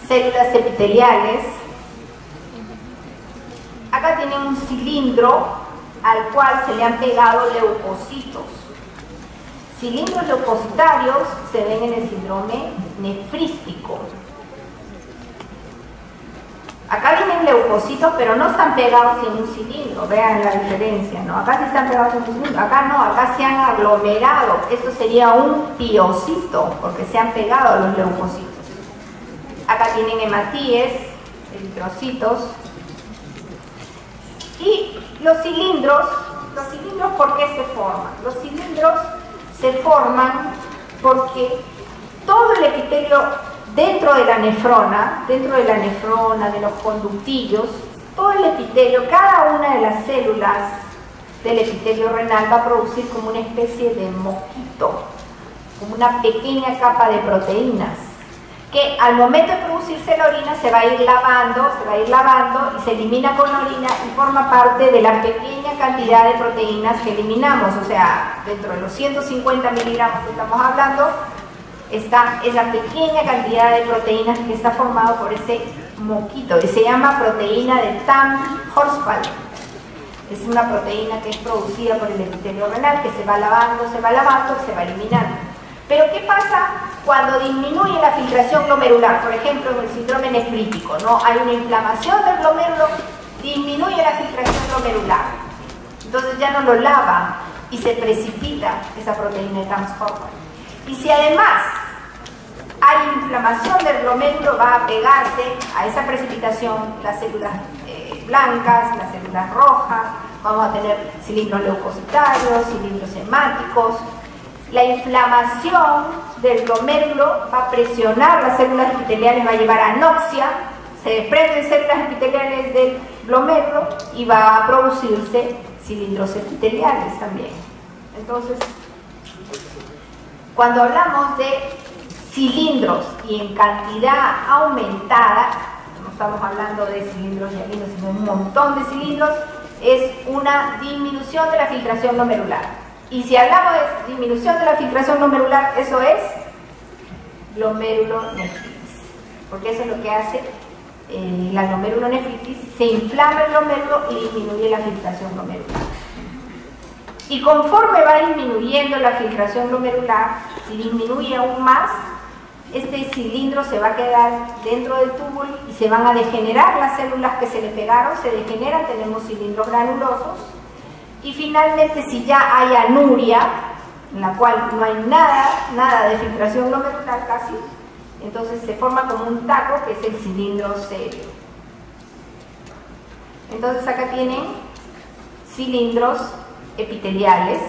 células epiteliales. Acá tienen un cilindro al cual se le han pegado leucocitos. Cilindros leucocitarios se ven en el síndrome nefrístico. Acá vienen leucocitos, pero no están pegados en un cilindro, vean la diferencia, ¿no? Acá sí están pegados en un cilindro, acá no, acá se han aglomerado. Esto sería un piocito, porque se han pegado los leucocitos. Acá tienen hematíes, eritrocitos. Y los cilindros, ¿por qué se forman? Los cilindros se forman porque todo el epitelio dentro de la nefrona, de los conductillos, todo el epitelio, cada una de las células del epitelio renal va a producir como una especie de mosquito, como una pequeña capa de proteínas, que al momento de producirse la orina se va a ir lavando y se elimina con la orina y forma parte de la pequeña cantidad de proteínas que eliminamos. O sea, dentro de los 150 miligramos que estamos hablando, está esa pequeña cantidad de proteínas que está formado por ese moquito y se llama proteína de Tamm-Horsfall. Es una proteína que es producida por el epitelio renal, que se va lavando y se va eliminando. Pero ¿qué pasa cuando disminuye la filtración glomerular? Por ejemplo, en el síndrome nefrítico, ¿no? Hay una inflamación del glomérulo, disminuye la filtración glomerular. Entonces ya no lo lava y se precipita esa proteína de Tamm-Horsfall. Y si además hay inflamación del glomérulo, va a pegarse a esa precipitación las células blancas, las células rojas, vamos a tener cilindros leucocitarios, cilindros hemáticos. La inflamación del glomérulo va a presionar las células epiteliales, va a llevar a anoxia, se desprenden células epiteliales del glomérulo y va a producirse cilindros epiteliales también. Entonces, cuando hablamos de cilindros y en cantidad aumentada, no estamos hablando de cilindros hialinos, sino un montón de cilindros, es una disminución de la filtración glomerular. Y si hablamos de disminución de la filtración glomerular, eso es glomerulonefritis, porque eso es lo que hace la glomerulonefritis, se inflama el glomérulo y disminuye la filtración glomerular. Y conforme va disminuyendo la filtración glomerular, si disminuye aún más, este cilindro se va a quedar dentro del túbulo y se van a degenerar las células que se le pegaron, se degeneran, tenemos cilindros granulosos. Y finalmente, si ya hay anuria, en la cual no hay nada de filtración glomerular casi, entonces se forma como un taco que es el cilindro serio. Entonces acá tienen cilindros epiteliales,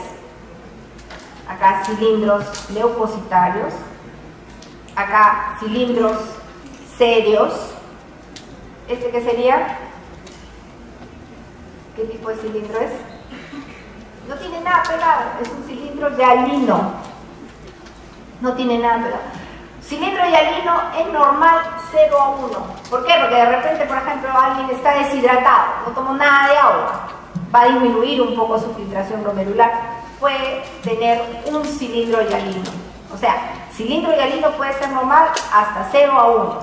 acá cilindros leucocitarios, acá cilindros serios. ¿Este qué sería? ¿Qué tipo de cilindro es? No tiene nada pegado, es un cilindro hialino. No tiene nada pegado. Cilindro hialino es normal 0 a 1. ¿Por qué? Porque de repente, por ejemplo, alguien está deshidratado, no tomó nada de agua, va a disminuir un poco su filtración glomerular. Puede tener un cilindro hialino. O sea, cilindro hialino puede ser normal hasta 0 a 1.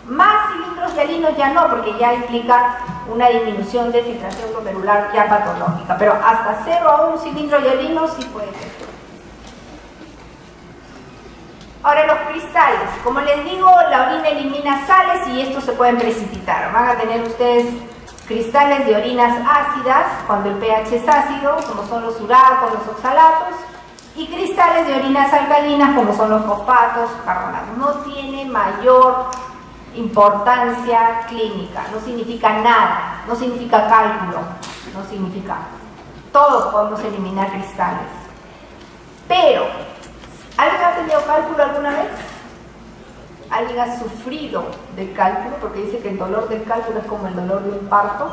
Más cilindros hialinos ya no, porque ya implica una disminución de filtración glomerular ya patológica. Pero hasta 0 a 1 cilindro hialino sí puede ser. Ahora los cristales. Como les digo, la orina elimina sales y estos se pueden precipitar. Van a tener ustedes cristales de orinas ácidas cuando el pH es ácido, como son los uratos, los oxalatos, y cristales de orinas alcalinas como son los fosfatos, carbonatos. No tiene mayor importancia clínica, no significa nada, no significa cálculo, no significa. Todos podemos eliminar cristales. Pero, ¿alguien ha tenido cálculo alguna vez? ¿Alguien ha sufrido de cálculo? Porque dice que el dolor del cálculo es como el dolor de un parto.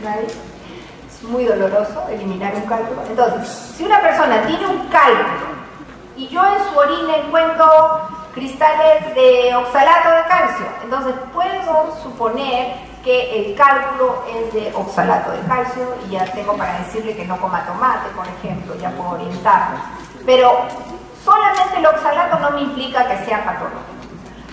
¿Nadie? Es muy doloroso eliminar un cálculo. Entonces, si una persona tiene un cálculo y yo en su orina encuentro cristales de oxalato de calcio, entonces puedo suponer que el cálculo es de oxalato de calcio y ya tengo para decirle que no coma tomate, por ejemplo, ya puedo orientarme. Pero solamente el oxalato no me implica que sea patológico.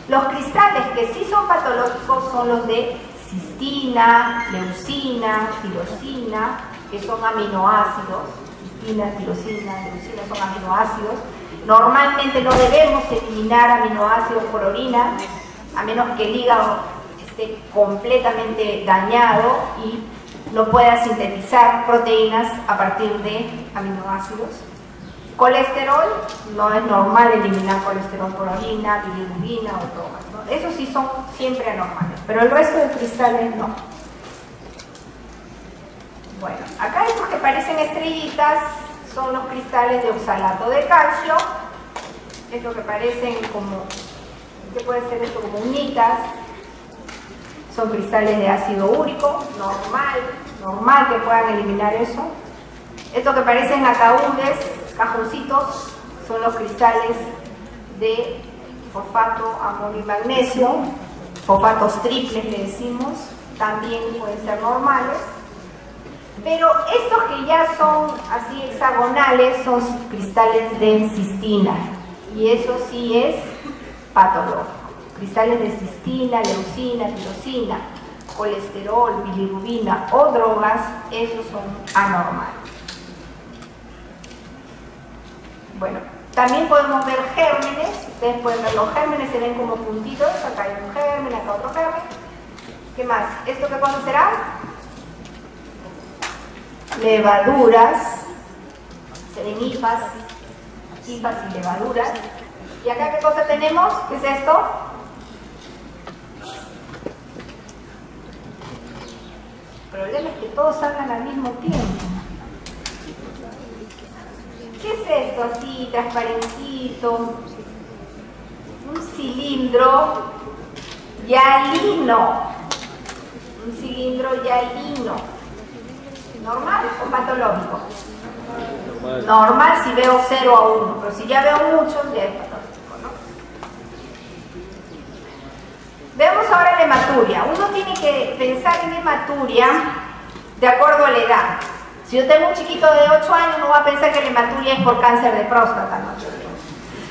Los cristales que sí son patológicos son los de cistina, leucina, tirosina, que son aminoácidos. Cistina, tirosina, leucina son aminoácidos. Normalmente no debemos eliminar aminoácidos por orina, a menos que el hígado esté completamente dañado y no pueda sintetizar proteínas a partir de aminoácidos. Colesterol, no es normal eliminar colesterol por orina, bilirrubina o bromas, ¿no? Esos sí son siempre anormales, pero el resto de cristales no. Bueno, acá estos que parecen estrellitas son los cristales de oxalato de calcio. Estos que parecen como, ¿qué puede ser esto? Como unitas. Son cristales de ácido úrico, normal que puedan eliminar eso. Estos que parecen ataúdes, cajoncitos, son los cristales de fosfato, amonio y magnesio. Fosfatos triples le decimos, también pueden ser normales. Pero estos que ya son así hexagonales son cristales de cistina y eso sí es patológico. cristales de cistina, leucina, tirosina, colesterol, bilirrubina o drogas, esos son anormales. Bueno, también podemos ver gérmenes. Ustedes pueden ver los gérmenes, se ven como puntitos. Acá hay un germen, acá otro germen. ¿Qué más? ¿Esto qué cosa será? Levaduras. Se ven hifas y levaduras. ¿Y acá qué cosa tenemos? ¿Qué es esto? El problema es que todos salgan al mismo tiempo. ¿Qué es esto así, transparentito? Un cilindro hialino. Un cilindro hialino. ¿Normal o patológico? Normal si veo 0 a 1, pero si ya veo muchos, ya es patológico, ¿no? Veamos ahora la hematuria. Uno tiene que pensar en hematuria de acuerdo a la edad. Si yo tengo un chiquito de 8 años, no va a pensar que la hematuria es por cáncer de próstata, ¿no?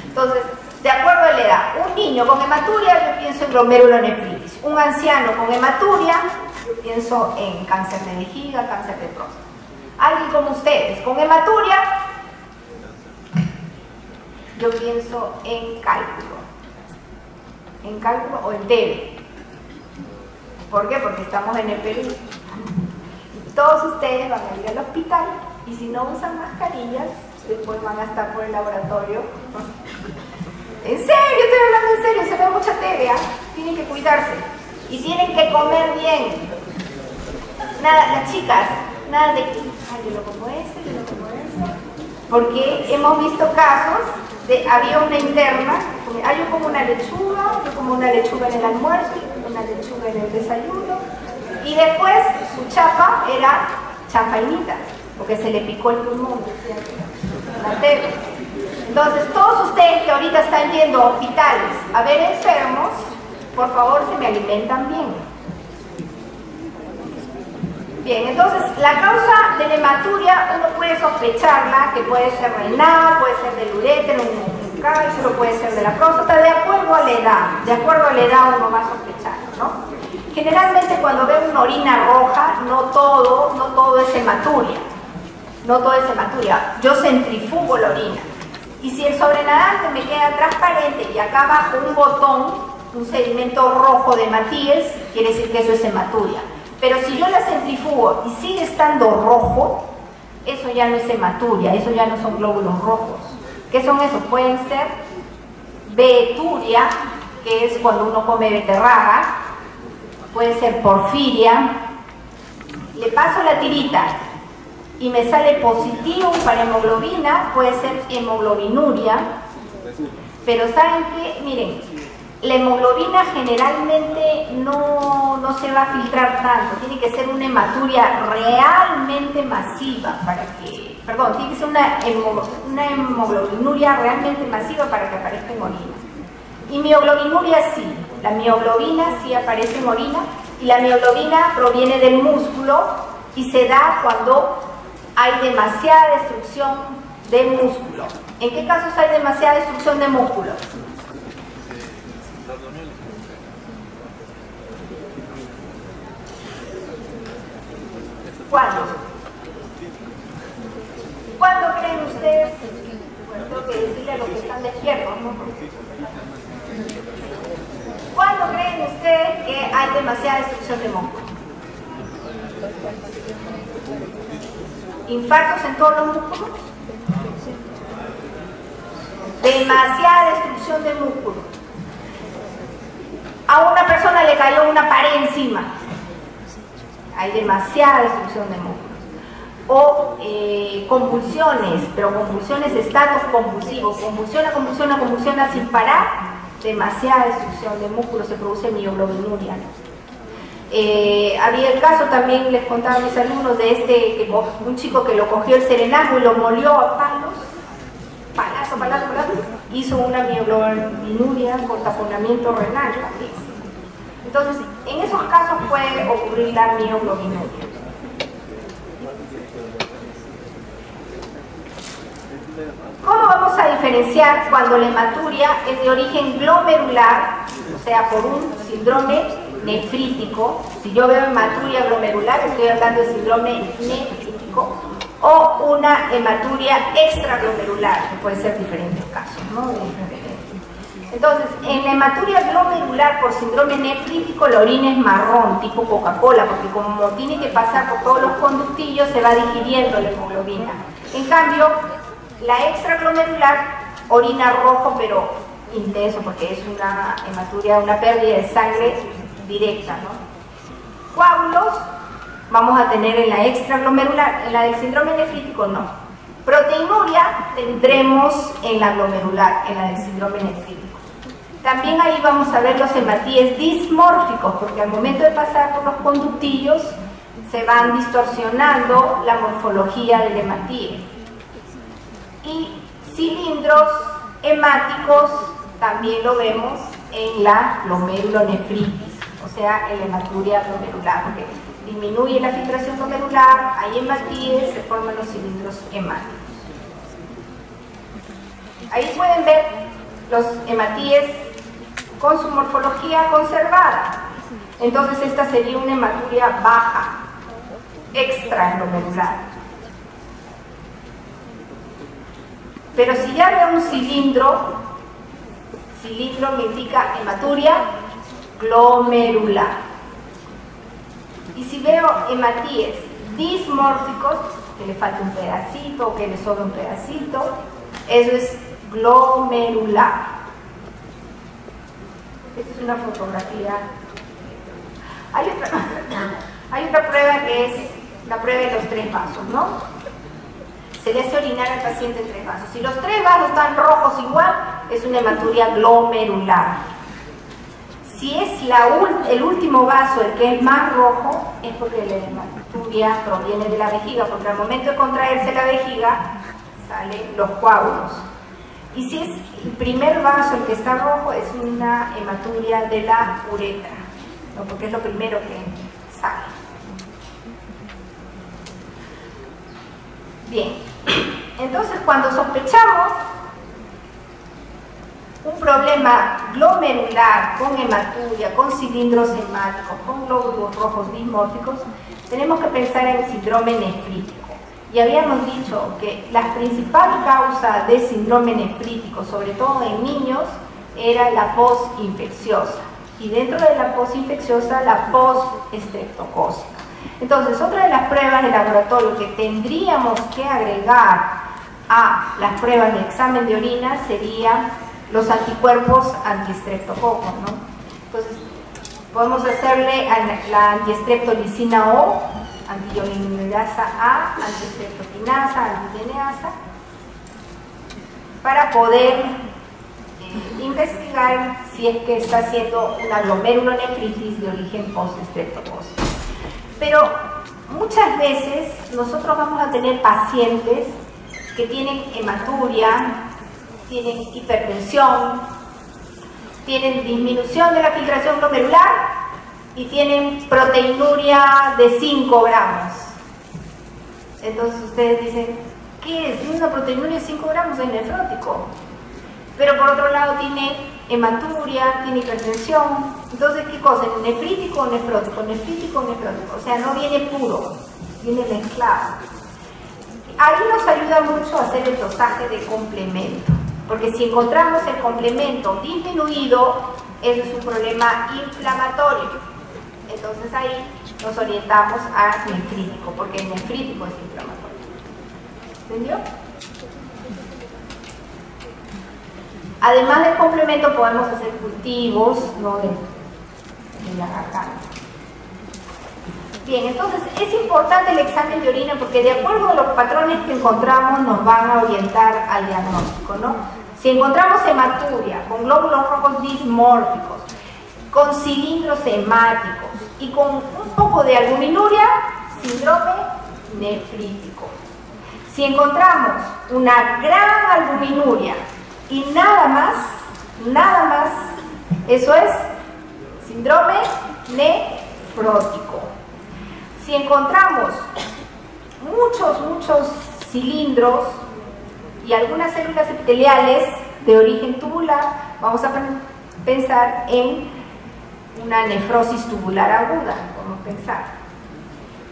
Entonces, de acuerdo a la edad, un niño con hematuria, yo pienso en glomerulonefritis. Un anciano con hematuria, yo pienso en cáncer de vejiga, cáncer de próstata. Alguien como ustedes, con hematuria, yo pienso en cálculo. En cálculo o en TB. ¿Por qué? Porque estamos en el Perú. Todos ustedes van a ir al hospital y si no usan mascarillas, después van a estar por el laboratorio. En serio, estoy hablando en serio, se ve mucha TB, tienen que cuidarse y tienen que comer bien. Nada, las chicas, nada de que, ay, yo no como eso, yo no como eso. Porque hemos visto casos de, había una interna, yo como una lechuga, yo como una lechuga en el almuerzo, una lechuga en el desayuno, y después su chapa era champainita, porque se le picó el pulmón, decía la TB. Entonces, todos ustedes que ahorita están yendo a hospitales a ver enfermos, por favor se me alimentan bien. Bien, entonces la causa de la hematuria uno puede sospecharla, que puede ser renal, puede ser del urétero, un cálculo, puede ser de la próstata, de acuerdo a la edad. De acuerdo a la edad uno va a sospecharlo, ¿no? Generalmente cuando veo una orina roja, no todo es hematuria. No todo es hematuria. Yo centrifugo la orina. Y si el sobrenadante me queda transparente y acá abajo un botón, un sedimento rojo de hematíes, quiere decir que eso es hematuria. Pero si yo la centrifugo y sigue estando rojo, eso ya no es hematuria, eso ya no son glóbulos rojos. ¿Qué son esos? Pueden ser beturia, que es cuando uno come beterraga, puede ser porfiria. Le paso la tirita y me sale positivo para hemoglobina, puede ser hemoglobinuria, pero ¿saben qué? Miren, la hemoglobina generalmente no se va a filtrar tanto, tiene que ser una hematuria realmente masiva para que, perdón, tiene que ser una hemoglobinuria realmente masiva para que aparezca en orina. Y mioglobinuria sí, la mioglobina sí aparece en orina, y la mioglobina proviene del músculo y se da cuando hay demasiada destrucción de músculo. ¿En qué casos hay demasiada destrucción de músculo? ¿Cuándo? ¿Cuándo creen ustedes? Bueno, tengo que decirle a los que están despiertos, ¿no? ¿Cuándo creen ustedes que hay demasiada destrucción de músculo? ¿Infartos en todos los músculos? Demasiada destrucción de músculo. A una persona le cayó una pared encima. Hay demasiada destrucción de músculos. O convulsiones, pero convulsiones, estados convulsivos. Convulsiona sin parar. Demasiada destrucción de músculos, se produce mioglobinuria. Había el caso, también les contaba a mis alumnos, de un chico que lo cogió el serenazgo y lo molió a palos, palazo, hizo una mioglobinuria con taponamiento renal también. Entonces, en esos casos puede ocurrir la mioglobinuria. ¿Cómo vamos a diferenciar cuando la hematuria es de origen glomerular, o sea, por un síndrome nefrítico. Si yo veo hematuria glomerular, estoy hablando de síndrome nefrítico, o una hematuria extraglomerular, que puede ser diferentes casos, ¿no? Entonces, en la hematuria glomerular por síndrome nefrítico, la orina es marrón, tipo Coca-Cola, porque como tiene que pasar por todos los conductillos, se va digiriendo la hemoglobina. En cambio, la extraglomerular, orina rojo, pero intenso, porque es una hematuria, una pérdida de sangre directa, ¿no? Coágulos vamos a tener en la extraglomerular, en la del síndrome nefrítico no. Proteinuria tendremos en la glomerular, en la del síndrome nefrítico. También ahí vamos a ver los hematíes dismórficos, porque al momento de pasar por los conductillos se van distorsionando la morfología del hematíe. Y cilindros hemáticos también lo vemos en la glomerulonefritis, o sea, en la hematuria glomerular, porque disminuye la filtración glomerular, hay hematíes, se forman los cilindros hemáticos. Ahí pueden ver los hematíes con su morfología conservada. Entonces esta sería una hematuria baja, extraglomerular. Pero si ya veo un cilindro me indica hematuria glomerular. Y si veo hematíes dismórficos, que le falta un pedacito o que le sobra un pedacito, eso es glomerular. Esta es una fotografía. Hay otra prueba que es la prueba de los 3 vasos, ¿no? Se le hace orinar al paciente en 3 vasos. Si los 3 vasos están rojos igual, es una hematuria glomerular. Si es el último vaso el que es más rojo, es porque la hematuria proviene de la vejiga, porque al momento de contraerse la vejiga, salen los coágulos. Y si es el primer vaso el que está rojo, es una hematuria de la uretra, ¿no? Porque es lo primero que sale. Bien, entonces cuando sospechamos un problema glomerular con hematuria, con cilindros hemáticos, con glóbulos rojos dismórficos, tenemos que pensar en el síndrome nefrítico. Y habíamos dicho que la principal causa de síndrome nefrítico, sobre todo en niños, era la postinfecciosa. Y dentro de la postinfecciosa, la postestreptocócica. Entonces, otra de las pruebas de laboratorio que tendríamos que agregar a las pruebas de examen de orina serían los anticuerpos antiestreptococos, ¿no? Entonces, podemos hacerle la antiestreptolicina O, antiolinurasa A, antiestreptokinasa, antieneasa, para poder investigar si es que está haciendo una glomerulonefritis de origen postestreptocócico. Pero muchas veces nosotros vamos a tener pacientes que tienen hematuria, tienen hipertensión, tienen disminución de la filtración glomerular y tienen proteinuria de 5 gramos. Entonces ustedes dicen, ¿qué es? Una proteinuria de 5 gramos es nefrótico. Pero por otro lado tiene hematuria, tiene hipertensión. Entonces, ¿qué cosa? ¿Nefrítico o nefrótico? Nefrítico o nefrótico. O sea, no viene puro, viene mezclado. Ahí nos ayuda mucho a hacer el dosaje de complemento. Porque si encontramos el complemento disminuido, eso es un problema inflamatorio. Entonces ahí nos orientamos a nefrítico, porque el nefrítico es inflamatorio. ¿Entendió? Además del complemento podemos hacer cultivos, ¿no?, de la garganta. Bien, entonces es importante el examen de orina porque de acuerdo a los patrones que encontramos nos van a orientar al diagnóstico, ¿no? Si encontramos hematuria con glóbulos rojos dismórficos, con cilindros hemáticos y con un poco de albuminuria, síndrome nefrítico. Si encontramos una gran albuminuria y nada más, eso es síndrome nefrótico. Si encontramos muchos cilindros y algunas células epiteliales de origen tubular, vamos a pensar en una nefrosis tubular aguda, podemos pensar.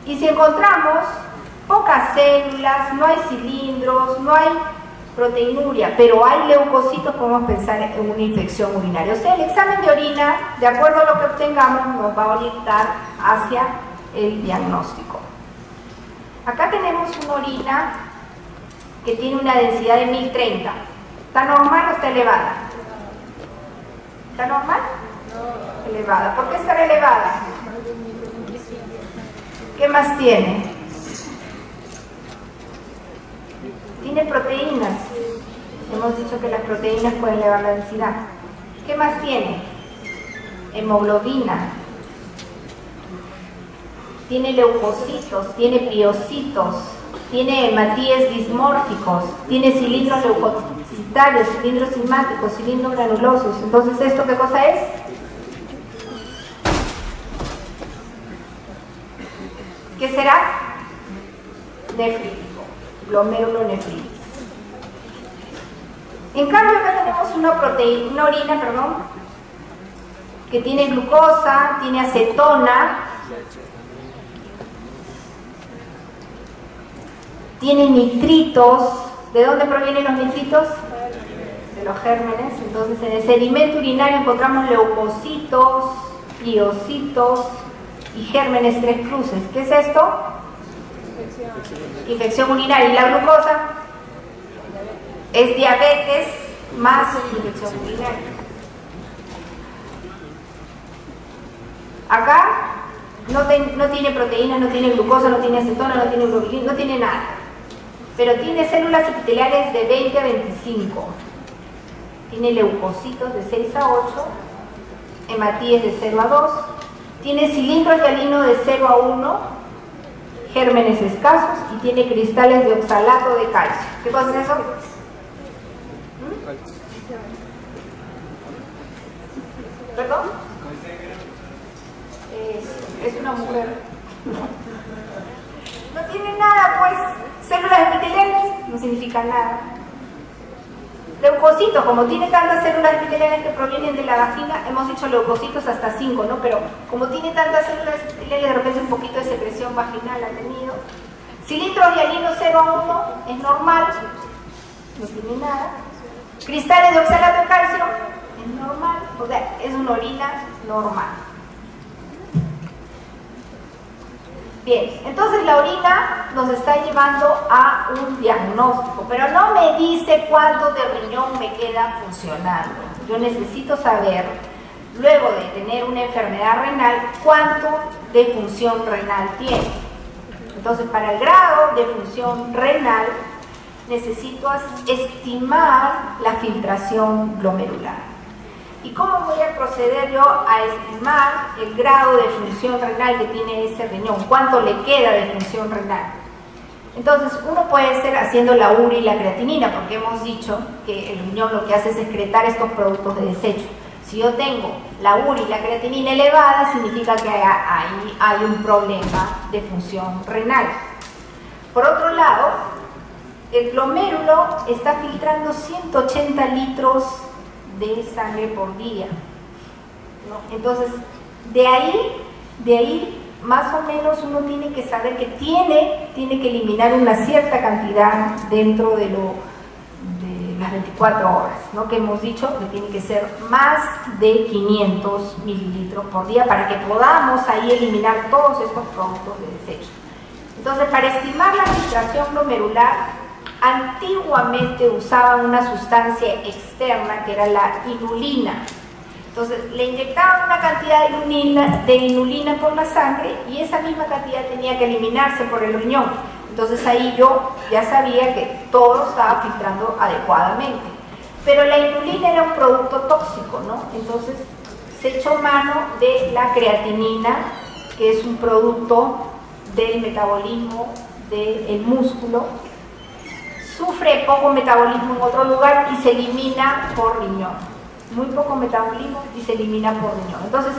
Y si encontramos pocas células, no hay cilindros, no hay proteinuria, pero hay leucocitos, podemos pensar en una infección urinaria. O sea, el examen de orina, de acuerdo a lo que obtengamos, nos va a orientar hacia el diagnóstico. Acá tenemos una orina que tiene una densidad de 1030. ¿Está normal o está elevada? ¿Está normal? No. Elevada. ¿Por qué está elevada? ¿Qué más tiene? Tiene proteínas. Hemos dicho que las proteínas pueden elevar la densidad. ¿Qué más tiene? Hemoglobina. Tiene leucocitos, tiene piocitos, tiene hematíes dismórficos, tiene cilindros leucocitarios, cilindros simáticos, cilindros granulosos. Entonces, ¿esto qué cosa es? ¿Qué será? Nefrítico, glomerulonefritis. En cambio, acá tenemos una orina, que tiene glucosa, tiene acetona, tiene nitritos. ¿De dónde provienen los nitritos? De los gérmenes. Entonces, en el sedimento urinario encontramos leucocitos, piocitos y gérmenes tres cruces. ¿Qué es esto? Infección urinaria. ¿Y la glucosa? Es diabetes más infección urinaria. Acá no tiene proteína, no tiene glucosa, no tiene acetona, no tiene globulina, no tiene nada. Pero tiene células epiteliales de 20 a 25. Tiene leucocitos de 6 a 8, hematíes de 0 a 2, tiene cilindros hialino de 0 a 1, gérmenes escasos y tiene cristales de oxalato de calcio. ¿Qué cosa es eso? ¿Perdón? Es una mujer. No tiene nada, pues. Células epiteliales no significa nada. Leucocitos, como tiene tantas células epiteliales que provienen de la vagina, hemos dicho leucocitos hasta 5, ¿no? Pero como tiene tantas células epiteliales, de repente un poquito de secreción vaginal ha tenido. Cilindro hialino 0 a 1 es normal, no tiene nada. Cristales de oxalato de calcio es normal, o sea, es una orina normal. Bien, entonces la orina nos está llevando a un diagnóstico, pero no me dice cuánto de riñón me queda funcionando. Yo necesito saber, luego de tener una enfermedad renal, cuánto de función renal tiene. Entonces, para el grado de función renal, necesito estimar la filtración glomerular. ¿Y cómo voy a proceder yo a estimar el grado de función renal que tiene ese riñón? ¿Cuánto le queda de función renal? Entonces, uno puede ser haciendo la urea y la creatinina, porque hemos dicho que el riñón lo que hace es excretar estos productos de desecho. Si yo tengo la urea y la creatinina elevada, significa que ahí hay un problema de función renal. Por otro lado, el glomérulo está filtrando 180 litros de sangre por día, ¿no? Entonces, de ahí más o menos uno tiene que saber que tiene que eliminar una cierta cantidad dentro de las 24 horas, ¿no? Que hemos dicho que tiene que ser más de 500 mililitros por día para que podamos ahí eliminar todos estos productos de desecho. Entonces, para estimar la filtración glomerular, antiguamente usaban una sustancia externa que era la inulina. Entonces le inyectaban una cantidad de inulina por la sangre y esa misma cantidad tenía que eliminarse por el riñón. Entonces ahí yo ya sabía que todo estaba filtrando adecuadamente. Pero la inulina era un producto tóxico, ¿no? Entonces se echó mano de la creatinina, que es un producto del metabolismo del músculo. Sufre poco metabolismo en otro lugar y se elimina por riñón. Muy poco metabolismo y se elimina por riñón. Entonces,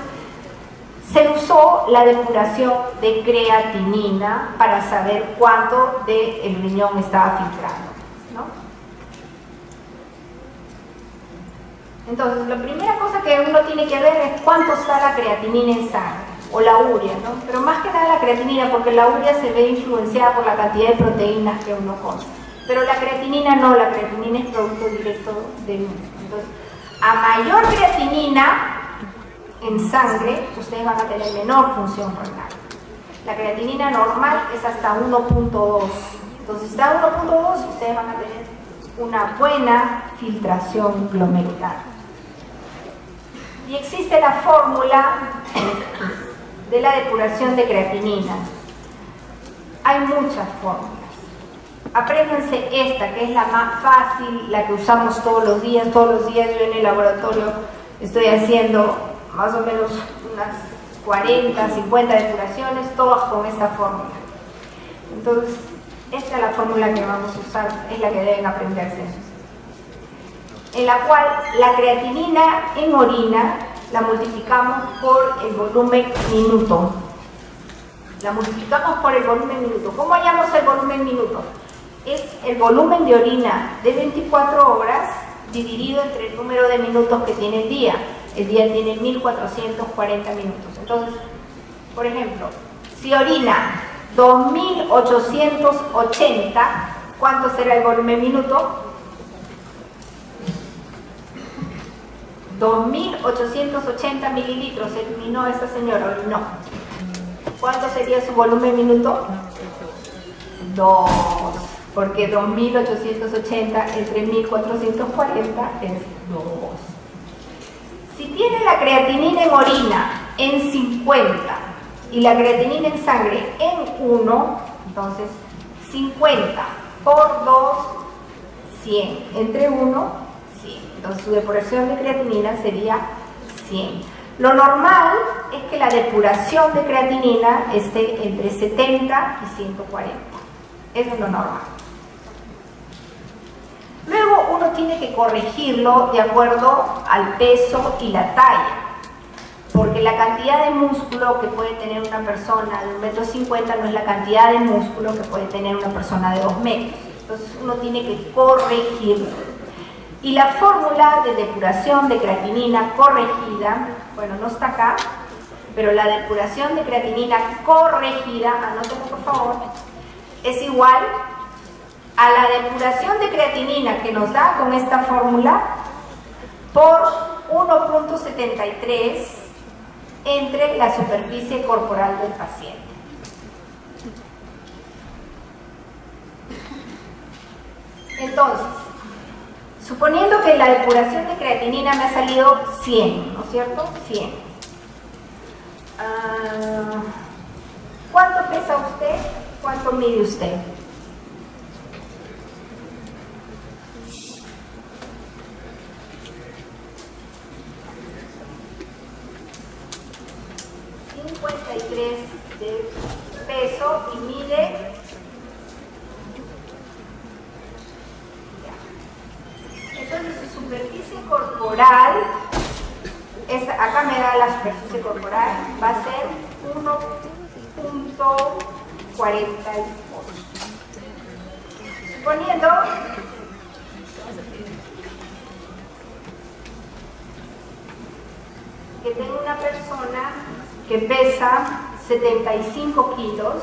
se usó la depuración de creatinina para saber cuánto del riñón estaba filtrando, ¿no? Entonces, la primera cosa que uno tiene que ver es cuánto está la creatinina en sangre, o la urea, ¿no? Pero más que nada la creatinina, porque la urea se ve influenciada por la cantidad de proteínas que uno come. Pero la creatinina no, la creatinina es producto directo del músculo. Entonces, a mayor creatinina en sangre, ustedes van a tener menor función renal. La creatinina normal es hasta 1.2. Entonces, si está a 1.2, ustedes van a tener una buena filtración glomerular. Y existe la fórmula de la depuración de creatinina. Hay muchas fórmulas. Apréndanse esta, que es la más fácil, la que usamos todos los días. Todos los días yo en el laboratorio estoy haciendo más o menos unas 40, 50 depuraciones, todas con esta fórmula. Entonces, esta es la fórmula que vamos a usar, es la que deben aprenderse. En la cual la creatinina en orina la multiplicamos por el volumen minuto. La multiplicamos por el volumen minuto. ¿Cómo hallamos el volumen minuto? Es el volumen de orina de 24 horas dividido entre el número de minutos que tiene el día. El día tiene 1440 minutos. Entonces, por ejemplo, si orina 2880, ¿cuánto será el volumen minuto? 2880 mililitros eliminó esta señora, orinó. ¿Cuánto sería su volumen minuto? 2, porque 2880 entre 1440 es 2. Si tiene la creatinina en orina en 50 y la creatinina en sangre en 1, entonces 50 por 2, 100. Entre 1, 100. Entonces su depuración de creatinina sería 100. Lo normal es que la depuración de creatinina esté entre 70 y 140. Eso es lo normal. Luego uno tiene que corregirlo de acuerdo al peso y la talla, porque la cantidad de músculo que puede tener una persona de 1,50 m no es la cantidad de músculo que puede tener una persona de 2 metros. Entonces uno tiene que corregirlo. Y la fórmula de depuración de creatinina corregida, bueno, no está acá, pero la depuración de creatinina corregida, anótenlo por favor, es igual a la depuración de creatinina que nos da con esta fórmula por 1.73 entre la superficie corporal del paciente. Entonces, suponiendo que la depuración de creatinina me ha salido 100, ¿no es cierto? 100. ¿Cuánto pesa usted? ¿Cuánto mide usted? De peso y mide entonces su superficie corporal acá me da la superficie corporal, va a ser 1.48. Suponiendo que tengo una persona que pesa 75 kilos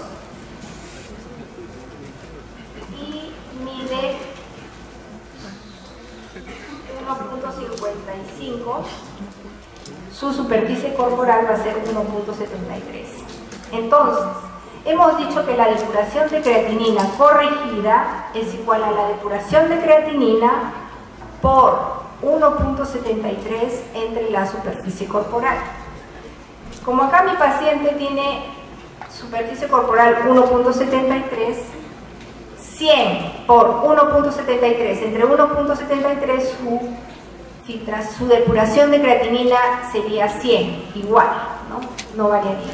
y mide 1.55, su superficie corporal va a ser 1.73. Entonces, hemos dicho que la depuración de creatinina corregida es igual a la depuración de creatinina por 1.73 entre la superficie corporal. Como acá mi paciente tiene superficie corporal 1.73, 100 por 1.73 entre 1.73 su depuración de creatinina sería 100, igual, no variaría.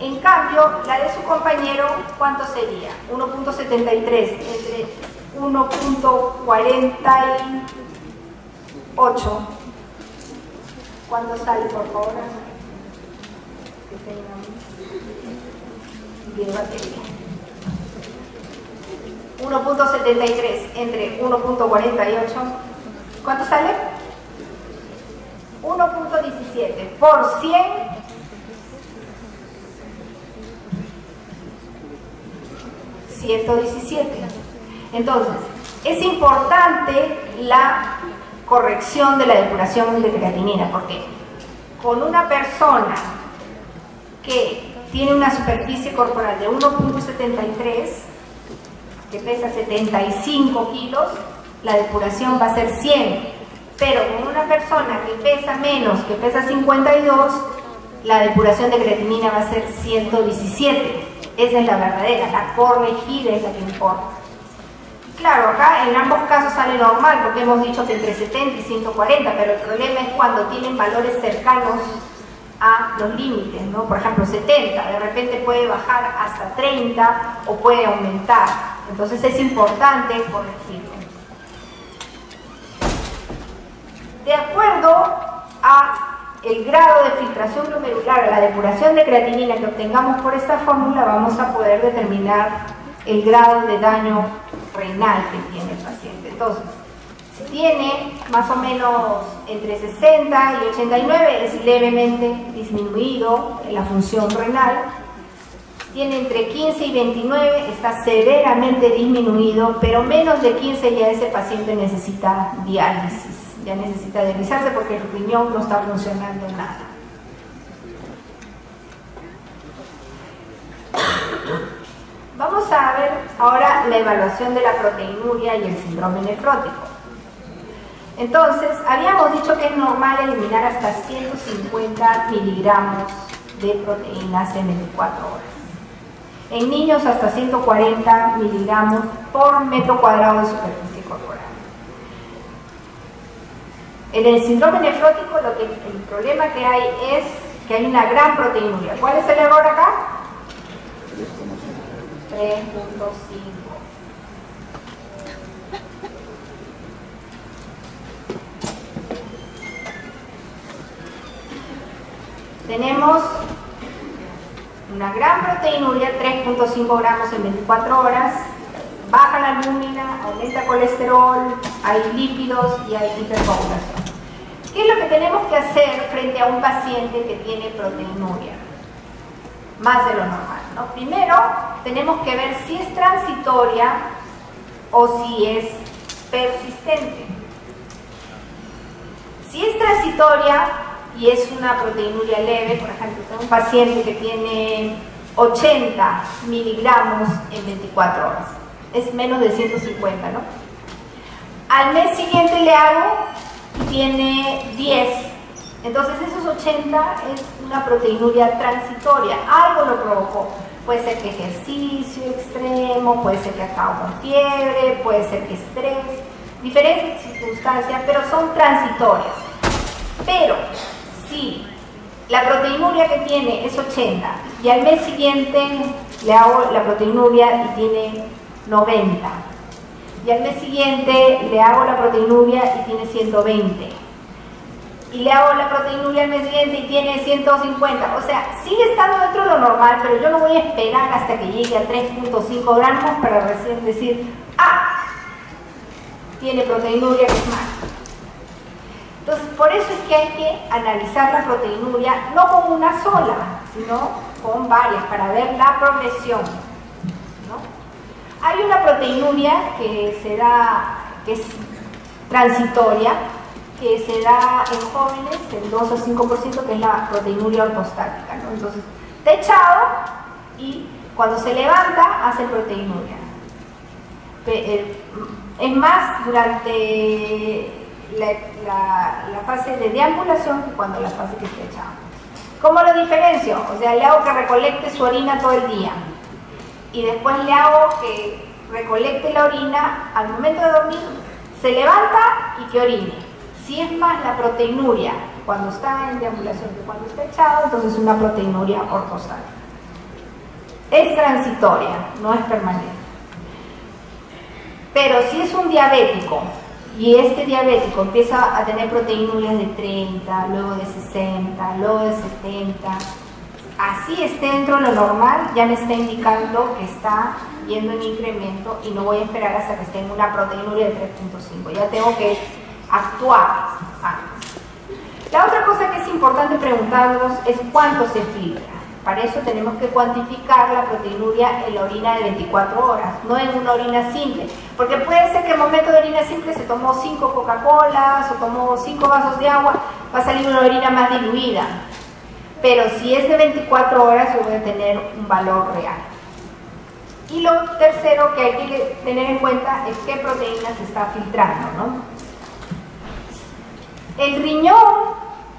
En cambio, la de su compañero, ¿cuánto sería? 1.73 entre 1.48. ¿Cuánto sale, por favor? Que tengan bien batería. 1.73 entre 1.48. ¿Cuánto sale? 117 por 100, 117. Entonces, es importante la corrección de la depuración de creatinina, porque con una persona que tiene una superficie corporal de 1.73, que pesa 75 kilos, la depuración va a ser 100, pero con una persona que pesa menos, que pesa 52, la depuración de creatinina va a ser 117. Esa es la verdadera, la corregida es la que importa. Claro, acá en ambos casos sale normal, porque hemos dicho que entre 70 y 140, pero el problema es cuando tienen valores cercanos a los límites, ¿no? Por ejemplo, 70, de repente puede bajar hasta 30 o puede aumentar. Entonces es importante corregirlo. De acuerdo a el grado de filtración glomerular, a la depuración de creatinina que obtengamos por esta fórmula, vamos a poder determinar el grado de daño renal que tiene el paciente. Entonces, si tiene más o menos entre 60 y 89, es levemente disminuido en la función renal. Si tiene entre 15 y 29, está severamente disminuido, pero menos de 15 ya ese paciente necesita diálisis. Ya necesita dializarse porque el riñón no está funcionando nada. Vamos a ver ahora la evaluación de la proteinuria y el síndrome nefrótico. Entonces, habíamos dicho que es normal eliminar hasta 150 miligramos de proteínas en 24 horas. En niños hasta 140 miligramos por metro cuadrado de superficie corporal. En el síndrome nefrótico el problema que hay es que hay una gran proteinuria. ¿Cuál es el error acá? 3.5. Tenemos una gran proteinuria, 3.5 gramos en 24 horas, baja la albúmina, aumenta colesterol, hay lípidos y hay hipercoagulación. ¿Qué es lo que tenemos que hacer frente a un paciente que tiene proteinuria? Más de lo normal, ¿no? Primero, tenemos que ver si es transitoria o si es persistente. Si es transitoria y es una proteinuria leve, por ejemplo, tengo un paciente que tiene 80 miligramos en 24 horas, es menos de 150, ¿no? Al mes siguiente le hago y tiene 10. Entonces esos 80 es una proteinuria transitoria, algo lo provocó. Puede ser que ejercicio extremo, puede ser que acabó con fiebre, puede ser que estrés, diferentes circunstancias, pero son transitorias. Pero si la proteinuria que tiene es 80 y al mes siguiente le hago la proteinuria y tiene 90, y al mes siguiente le hago la proteinuria y tiene 120, y le hago la proteinuria al mes siguiente y tiene 150, o sea, sigue estando dentro de lo normal, pero yo no voy a esperar hasta que llegue a 3.5 gramos para recién decir, ah, tiene proteinuria que es más. Entonces, por eso es que hay que analizar la proteinuria no con una sola, sino con varias, para ver la progresión, ¿no? Hay una proteinuria que es transitoria, que se da en jóvenes, el 2 o 5%, que es la proteinuria ortostática, ¿no? Entonces, está echado y cuando se levanta hace proteinuria. Es más durante la fase de deambulación que cuando la fase que está echado. ¿Cómo lo diferencio? O sea, le hago que recolecte su orina todo el día y después le hago que recolecte la orina al momento de dormir, se levanta y que orine. Si es más la proteinuria cuando está en deambulación que cuando está echado, entonces es una proteinuria ortostática. Es transitoria, no es permanente. Pero si es un diabético y este diabético empieza a tener proteinurias de 30, luego de 60, luego de 70, así esté dentro de lo normal, ya me está indicando que está yendo en incremento y no voy a esperar hasta que esté en una proteinuria de 3.5, ya tengo que actuar antes. La otra cosa que es importante preguntarnos es cuánto se filtra. Para eso tenemos que cuantificar la proteinuria en la orina de 24 horas, no en una orina simple. Porque puede ser que en el momento de orina simple se tomó 5 Coca-Colas o tomó 5 vasos de agua, va a salir una orina más diluida. Pero si es de 24 horas, yo voy a tener un valor real. Y lo tercero que hay que tener en cuenta es qué proteína se está filtrando, ¿no? El riñón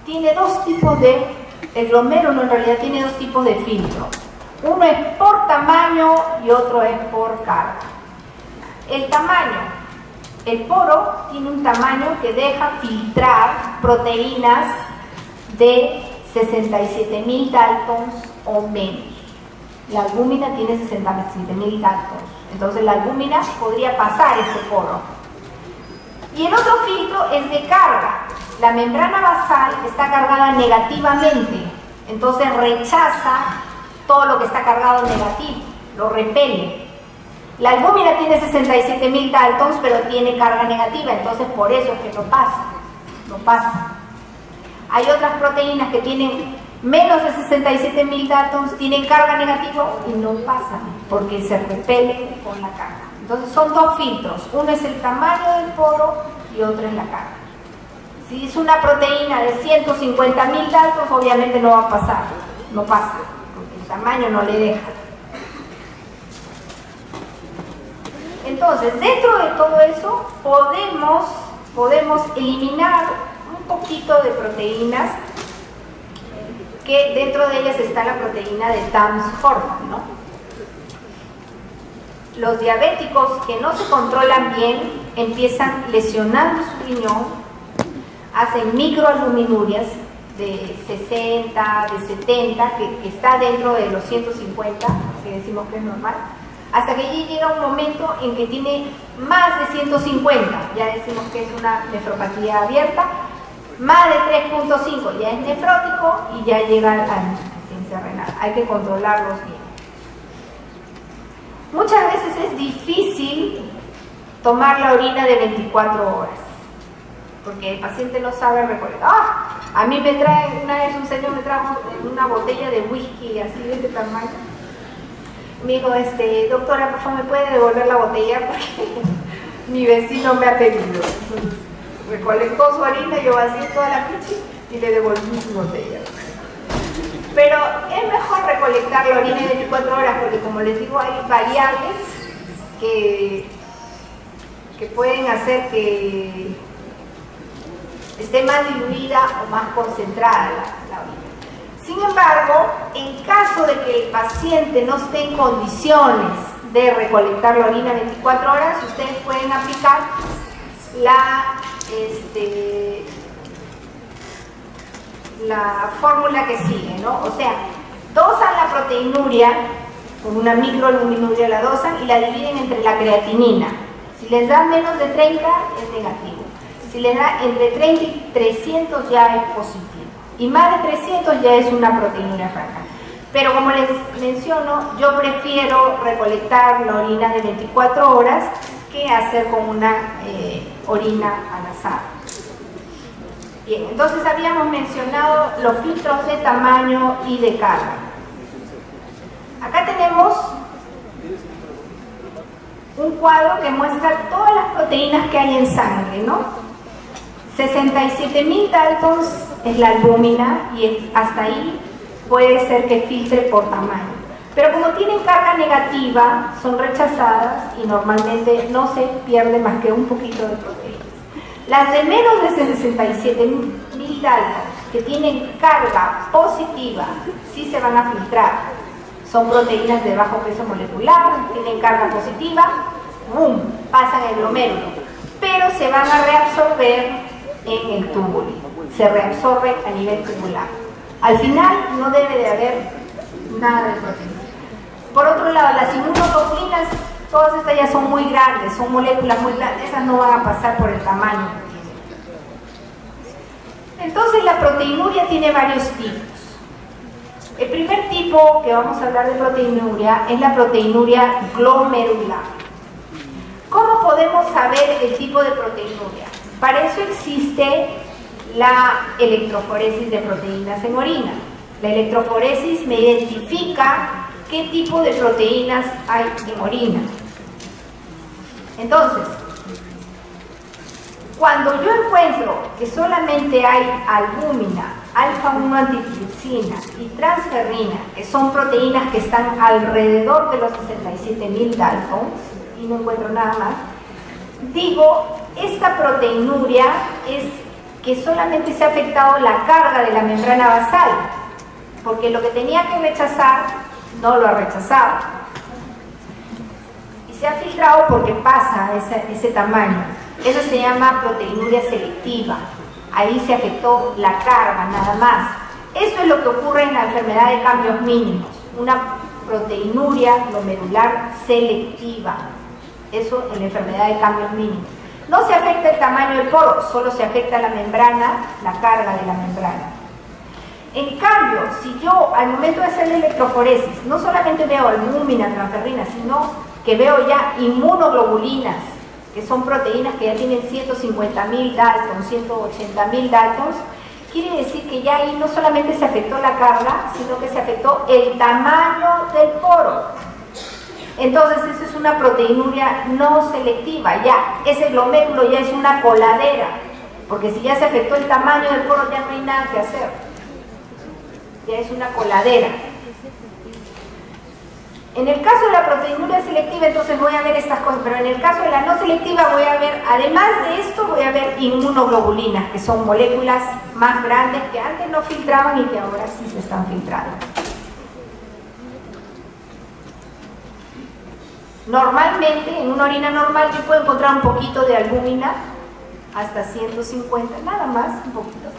tiene dos tipos de... El glomérulo en realidad tiene dos tipos de filtro. Uno es por tamaño y otro es por carga. El tamaño, el poro tiene un tamaño que deja filtrar proteínas de 67.000 Daltons o menos. La albúmina tiene 67.000 Daltons. Entonces la albúmina podría pasar este poro. Y el otro filtro es de carga. La membrana basal está cargada negativamente, entonces rechaza todo lo que está cargado negativo, lo repele. La albúmina tiene 67.000 Daltons, pero tiene carga negativa, entonces por eso es que no pasa. Hay otras proteínas que tienen menos de 67.000 Daltons, tienen carga negativa y no pasan, porque se repelen con la carga. Entonces son dos filtros, uno es el tamaño del poro y otro es la carga. Si es una proteína de 150.000 Daltons, obviamente no va a pasar, no pasa, porque el tamaño no le deja. Entonces, dentro de todo eso, podemos eliminar un poquito de proteínas, que dentro de ellas está la proteína de Tams-Horfman, ¿no? Los diabéticos que no se controlan bien empiezan lesionando su riñón, hacen microalbuminurias de 60, de 70, que está dentro de los 150, que decimos que es normal, hasta que llega un momento en que tiene más de 150, ya decimos que es una nefropatía abierta, más de 3.5 ya es nefrótico y ya llega a la insuficiencia renal. Hay que controlarlos bien. Muchas veces es difícil tomar la orina de 24 horas, porque el paciente no sabe recolectar. A mí me trae, una vez un señor me trajo una botella de whisky así de este tamaño. Me dijo, doctora, por favor, ¿me puede devolver la botella? Porque mi vecino me ha pedido. Entonces, recolectó su orina, yo vacié toda la pichi y le devolví su botella. Pero es mejor recolectar la orina de 24 horas porque, como les digo, hay variables que pueden hacer que esté más diluida o más concentrada la orina. Sin embargo, en caso de que el paciente no esté en condiciones de recolectar la orina 24 horas, ustedes pueden aplicar la fórmula que sigue, ¿no? O sea, dosan la proteinuria con una microalbuminuria, la dosan y la dividen entre la creatinina. Si les da menos de 30 es negativo. Si les da entre 30 y 300 ya es positivo. Y más de 300 ya es una proteinuria franca. Pero como les menciono, yo prefiero recolectar la orina de 24 horas que hacer con una orina al azar. Bien, entonces habíamos mencionado los filtros de tamaño y de carga. Acá tenemos un cuadro que muestra todas las proteínas que hay en sangre, ¿no? 67.000 Daltons es la albúmina y hasta ahí puede ser que filtre por tamaño. Pero como tienen carga negativa, son rechazadas y normalmente no se pierde más que un poquito de proteínas. Las de menos de 67.000 Daltons, que tienen carga positiva, sí se van a filtrar. Son proteínas de bajo peso molecular, tienen carga positiva, ¡boom!, pasan el glomérulo, pero se van a reabsorber en el túbulo, se reabsorbe a nivel tubular. Al final no debe de haber nada de proteína. Por otro lado, las inmunoglobulinas, todas estas ya son muy grandes, son moléculas muy grandes, esas no van a pasar por el tamaño. Entonces la proteinuria tiene varios tipos. El primer tipo que vamos a hablar de proteinuria es la proteinuria glomerular. ¿Cómo podemos saber el tipo de proteinuria? Para eso existe la electroforesis de proteínas en orina. La electroforesis me identifica qué tipo de proteínas hay en orina. Entonces, cuando yo encuentro que solamente hay albúmina, alfa-1 antitripsina y transferrina, que son proteínas que están alrededor de los 67.000 Daltons, y no encuentro nada más, digo, esta proteinuria es que solamente se ha afectado la carga de la membrana basal, porque lo que tenía que rechazar no lo ha rechazado. Y se ha filtrado porque pasa ese tamaño. Eso se llama proteinuria selectiva. Ahí se afectó la carga, nada más. Esto es lo que ocurre en la enfermedad de cambios mínimos, una proteinuria glomerular selectiva. Eso en la enfermedad de cambios mínimos. No se afecta el tamaño del poro, solo se afecta la membrana, la carga de la membrana. En cambio, si yo al momento de hacer la electroforesis no solamente veo albúmina, transferrina, sino que veo ya inmunoglobulinas, que son proteínas que ya tienen 150.000 Daltons, 180.000 Daltons, quiere decir que ya ahí no solamente se afectó la carga, sino que se afectó el tamaño del poro. Entonces, eso es una proteinuria no selectiva, ya, ese glomérulo ya es una coladera, porque si ya se afectó el tamaño del poro ya no hay nada que hacer, ya es una coladera. En el caso de la proteinuria selectiva, entonces voy a ver estas cosas, pero en el caso de la no selectiva voy a ver, además de esto, voy a ver inmunoglobulinas, que son moléculas más grandes que antes no filtraban y que ahora sí se están filtrando. Normalmente, en una orina normal, yo puedo encontrar un poquito de albúmina, hasta 150, nada más, un poquito.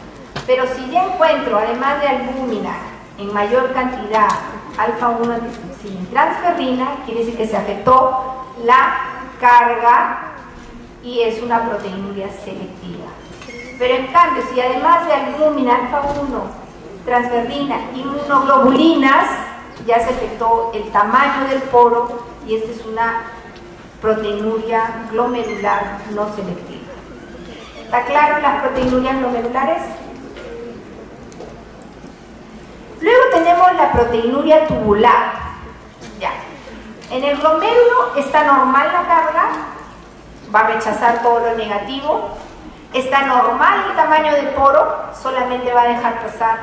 Pero si ya encuentro, además de albúmina, en mayor cantidad, alfa-1 antitripsina y transferrina, quiere decir que se afectó la carga y es una proteinuria selectiva. Pero en cambio, si además de albúmina, alfa-1, transferrina y inmunoglobulinas, ya se afectó el tamaño del poro y esta es una proteinuria glomerular no selectiva. ¿Está claro las proteinurias glomerulares? Luego tenemos la proteinuria tubular. Ya. En el glomérulo está normal la carga, va a rechazar todo lo negativo. Está normal el tamaño del poro, solamente va a dejar pasar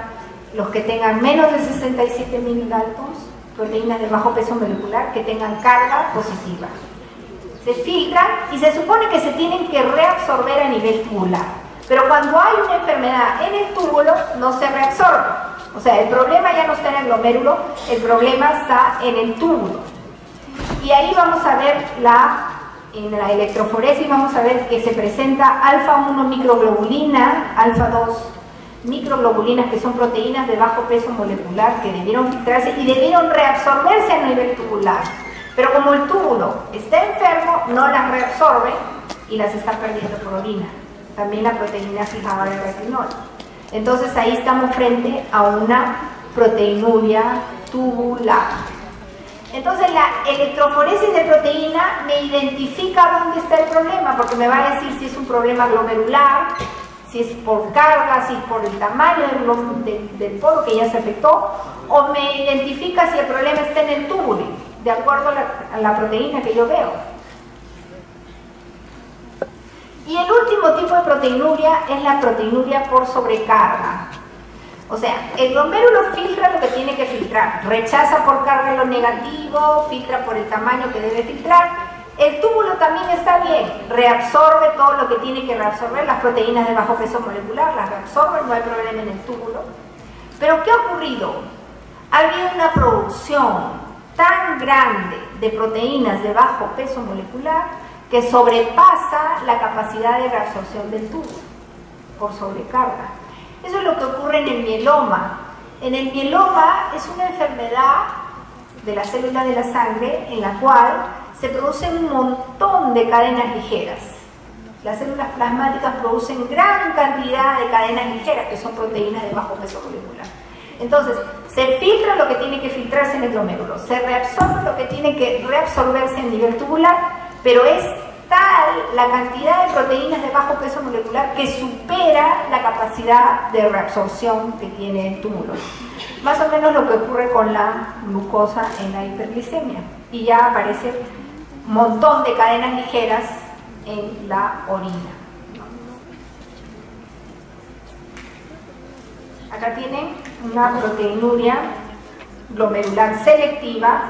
los que tengan menos de 67.000 Daltons, proteínas de bajo peso molecular, que tengan carga positiva. Se filtran y se supone que se tienen que reabsorber a nivel tubular. Pero cuando hay una enfermedad en el túbulo, no se reabsorbe. O sea, el problema ya no está en el glomérulo, el problema está en el túbulo. Y ahí vamos a ver en la electroforesis vamos a ver que se presenta alfa-1 microglobulina, alfa-2 microglobulinas, que son proteínas de bajo peso molecular que debieron filtrarse y debieron reabsorberse a nivel tubular. Pero como el túbulo está enfermo, no las reabsorbe y las está perdiendo por orina. También la proteína fijadora de retinol. Entonces ahí estamos frente a una proteinuria tubular. Entonces la electroforesis de proteína me identifica dónde está el problema, porque me va a decir si es un problema glomerular, si es por carga, si es por el tamaño del poro que ya se afectó, o me identifica si el problema está en el túbulo, de acuerdo a la proteína que yo veo. Y el último tipo de proteinuria es la proteinuria por sobrecarga. O sea, el glomérulo filtra lo que tiene que filtrar, rechaza por carga lo negativo, filtra por el tamaño que debe filtrar. El túbulo también está bien, reabsorbe todo lo que tiene que reabsorber, las proteínas de bajo peso molecular las reabsorbe, no hay problema en el túbulo. Pero ¿qué ha ocurrido? Ha habido una producción tan grande de proteínas de bajo peso molecular que sobrepasa la capacidad de reabsorción del túbulo por sobrecarga. Eso es lo que ocurre en el mieloma. En el mieloma es una enfermedad de las células de la sangre en la cual se producen un montón de cadenas ligeras. Las células plasmáticas producen gran cantidad de cadenas ligeras, que son proteínas de bajo peso molecular. Entonces, se filtra lo que tiene que filtrarse en el glomérulo, se reabsorbe lo que tiene que reabsorberse a nivel tubular, pero es tal la cantidad de proteínas de bajo peso molecular que supera la capacidad de reabsorción que tiene el túmulo. Más o menos lo que ocurre con la glucosa en la hiperglicemia. Y ya aparece un montón de cadenas ligeras en la orina. Acá tienen una proteinuria glomerular selectiva,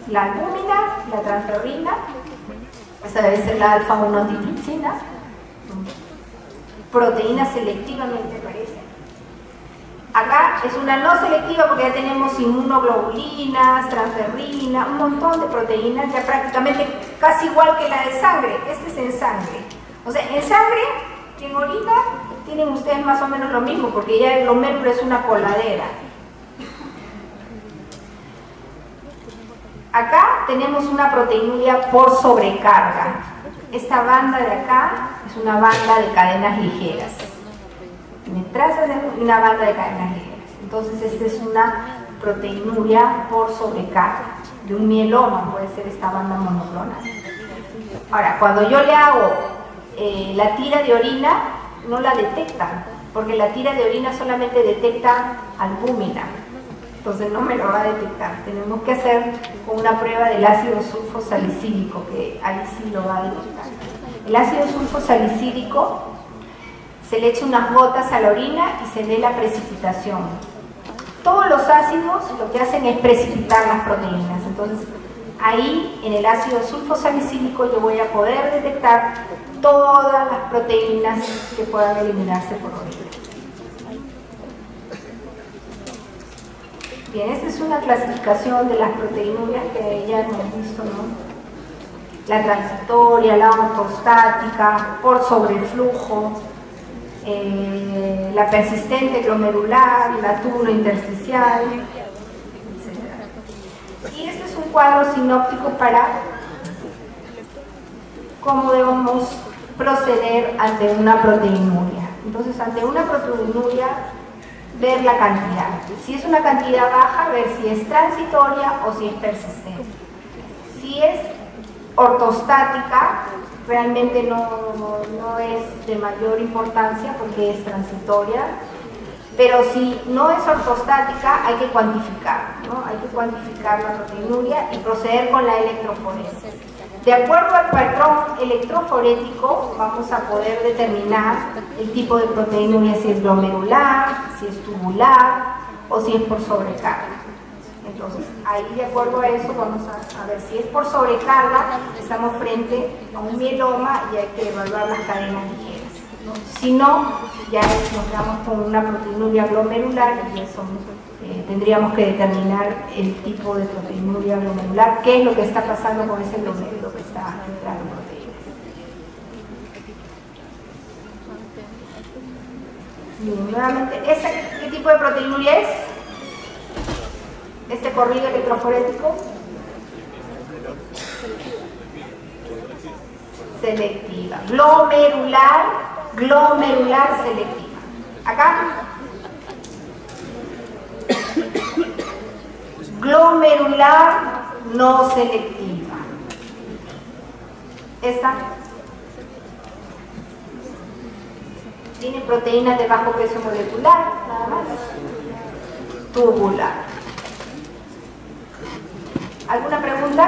la albúmina, la transferrina, esa debe ser la alfa-1 antitripsina, proteína selectivamente aparece. Acá es una no selectiva porque ya tenemos inmunoglobulinas, transferrina, un montón de proteínas, ya prácticamente casi igual que la de sangre. Este es en sangre. O sea, en sangre y en orina tienen ustedes más o menos lo mismo, porque ya el glomérulo es una coladera. Acá tenemos una proteinuria por sobrecarga. Esta banda de acá es una banda de cadenas ligeras. Detrás de una banda de cadenas ligeras. Entonces esta es una proteinuria por sobrecarga. De un mieloma puede ser esta banda monoclonal. Ahora, cuando yo le hago la tira de orina, no la detectan, porque la tira de orina solamente detecta albúmina. Entonces no me lo va a detectar. Tenemos que hacer una prueba del ácido sulfosalicílico, que ahí sí lo va a detectar. El ácido sulfosalicílico se le echa unas gotas a la orina y se ve la precipitación. Todos los ácidos lo que hacen es precipitar las proteínas. Entonces ahí en el ácido sulfosalicílico yo voy a poder detectar todas las proteínas que puedan eliminarse por orina. Bien, esta es una clasificación de las proteinurias que ya hemos visto, ¿no? La transitoria, la ortostática, por sobreflujo, la persistente glomerular, la túbulo intersticial, etc. Y este es un cuadro sinóptico para cómo debemos proceder ante una proteinuria. Entonces, ante una proteinuria, ver la cantidad. Si es una cantidad baja, ver si es transitoria o si es persistente. Si es ortostática, realmente no es de mayor importancia porque es transitoria, pero si no es ortostática hay que cuantificar, ¿no? Hay que cuantificar la proteinuria y proceder con la electroforesis. De acuerdo al patrón electroforético vamos a poder determinar el tipo de proteinuria, si es glomerular, si es tubular o si es por sobrecarga. Entonces, ahí de acuerdo a eso vamos a ver si es por sobrecarga, estamos frente a un mieloma y hay que evaluar las cadenas ligeras, ¿no? Si no, ya nos quedamos con una proteinuria glomerular y eso tendríamos que determinar el tipo de proteinuria glomerular, qué es lo que está pasando con ese glomérulo que está filtrando proteínas. Bien, nuevamente, ¿qué tipo de proteinuria es? Este corrido electroforético selectiva, glomerular selectiva. Acá glomerular no selectiva. Esta tiene proteínas de bajo peso molecular, nada más. Tubular. ¿Alguna pregunta?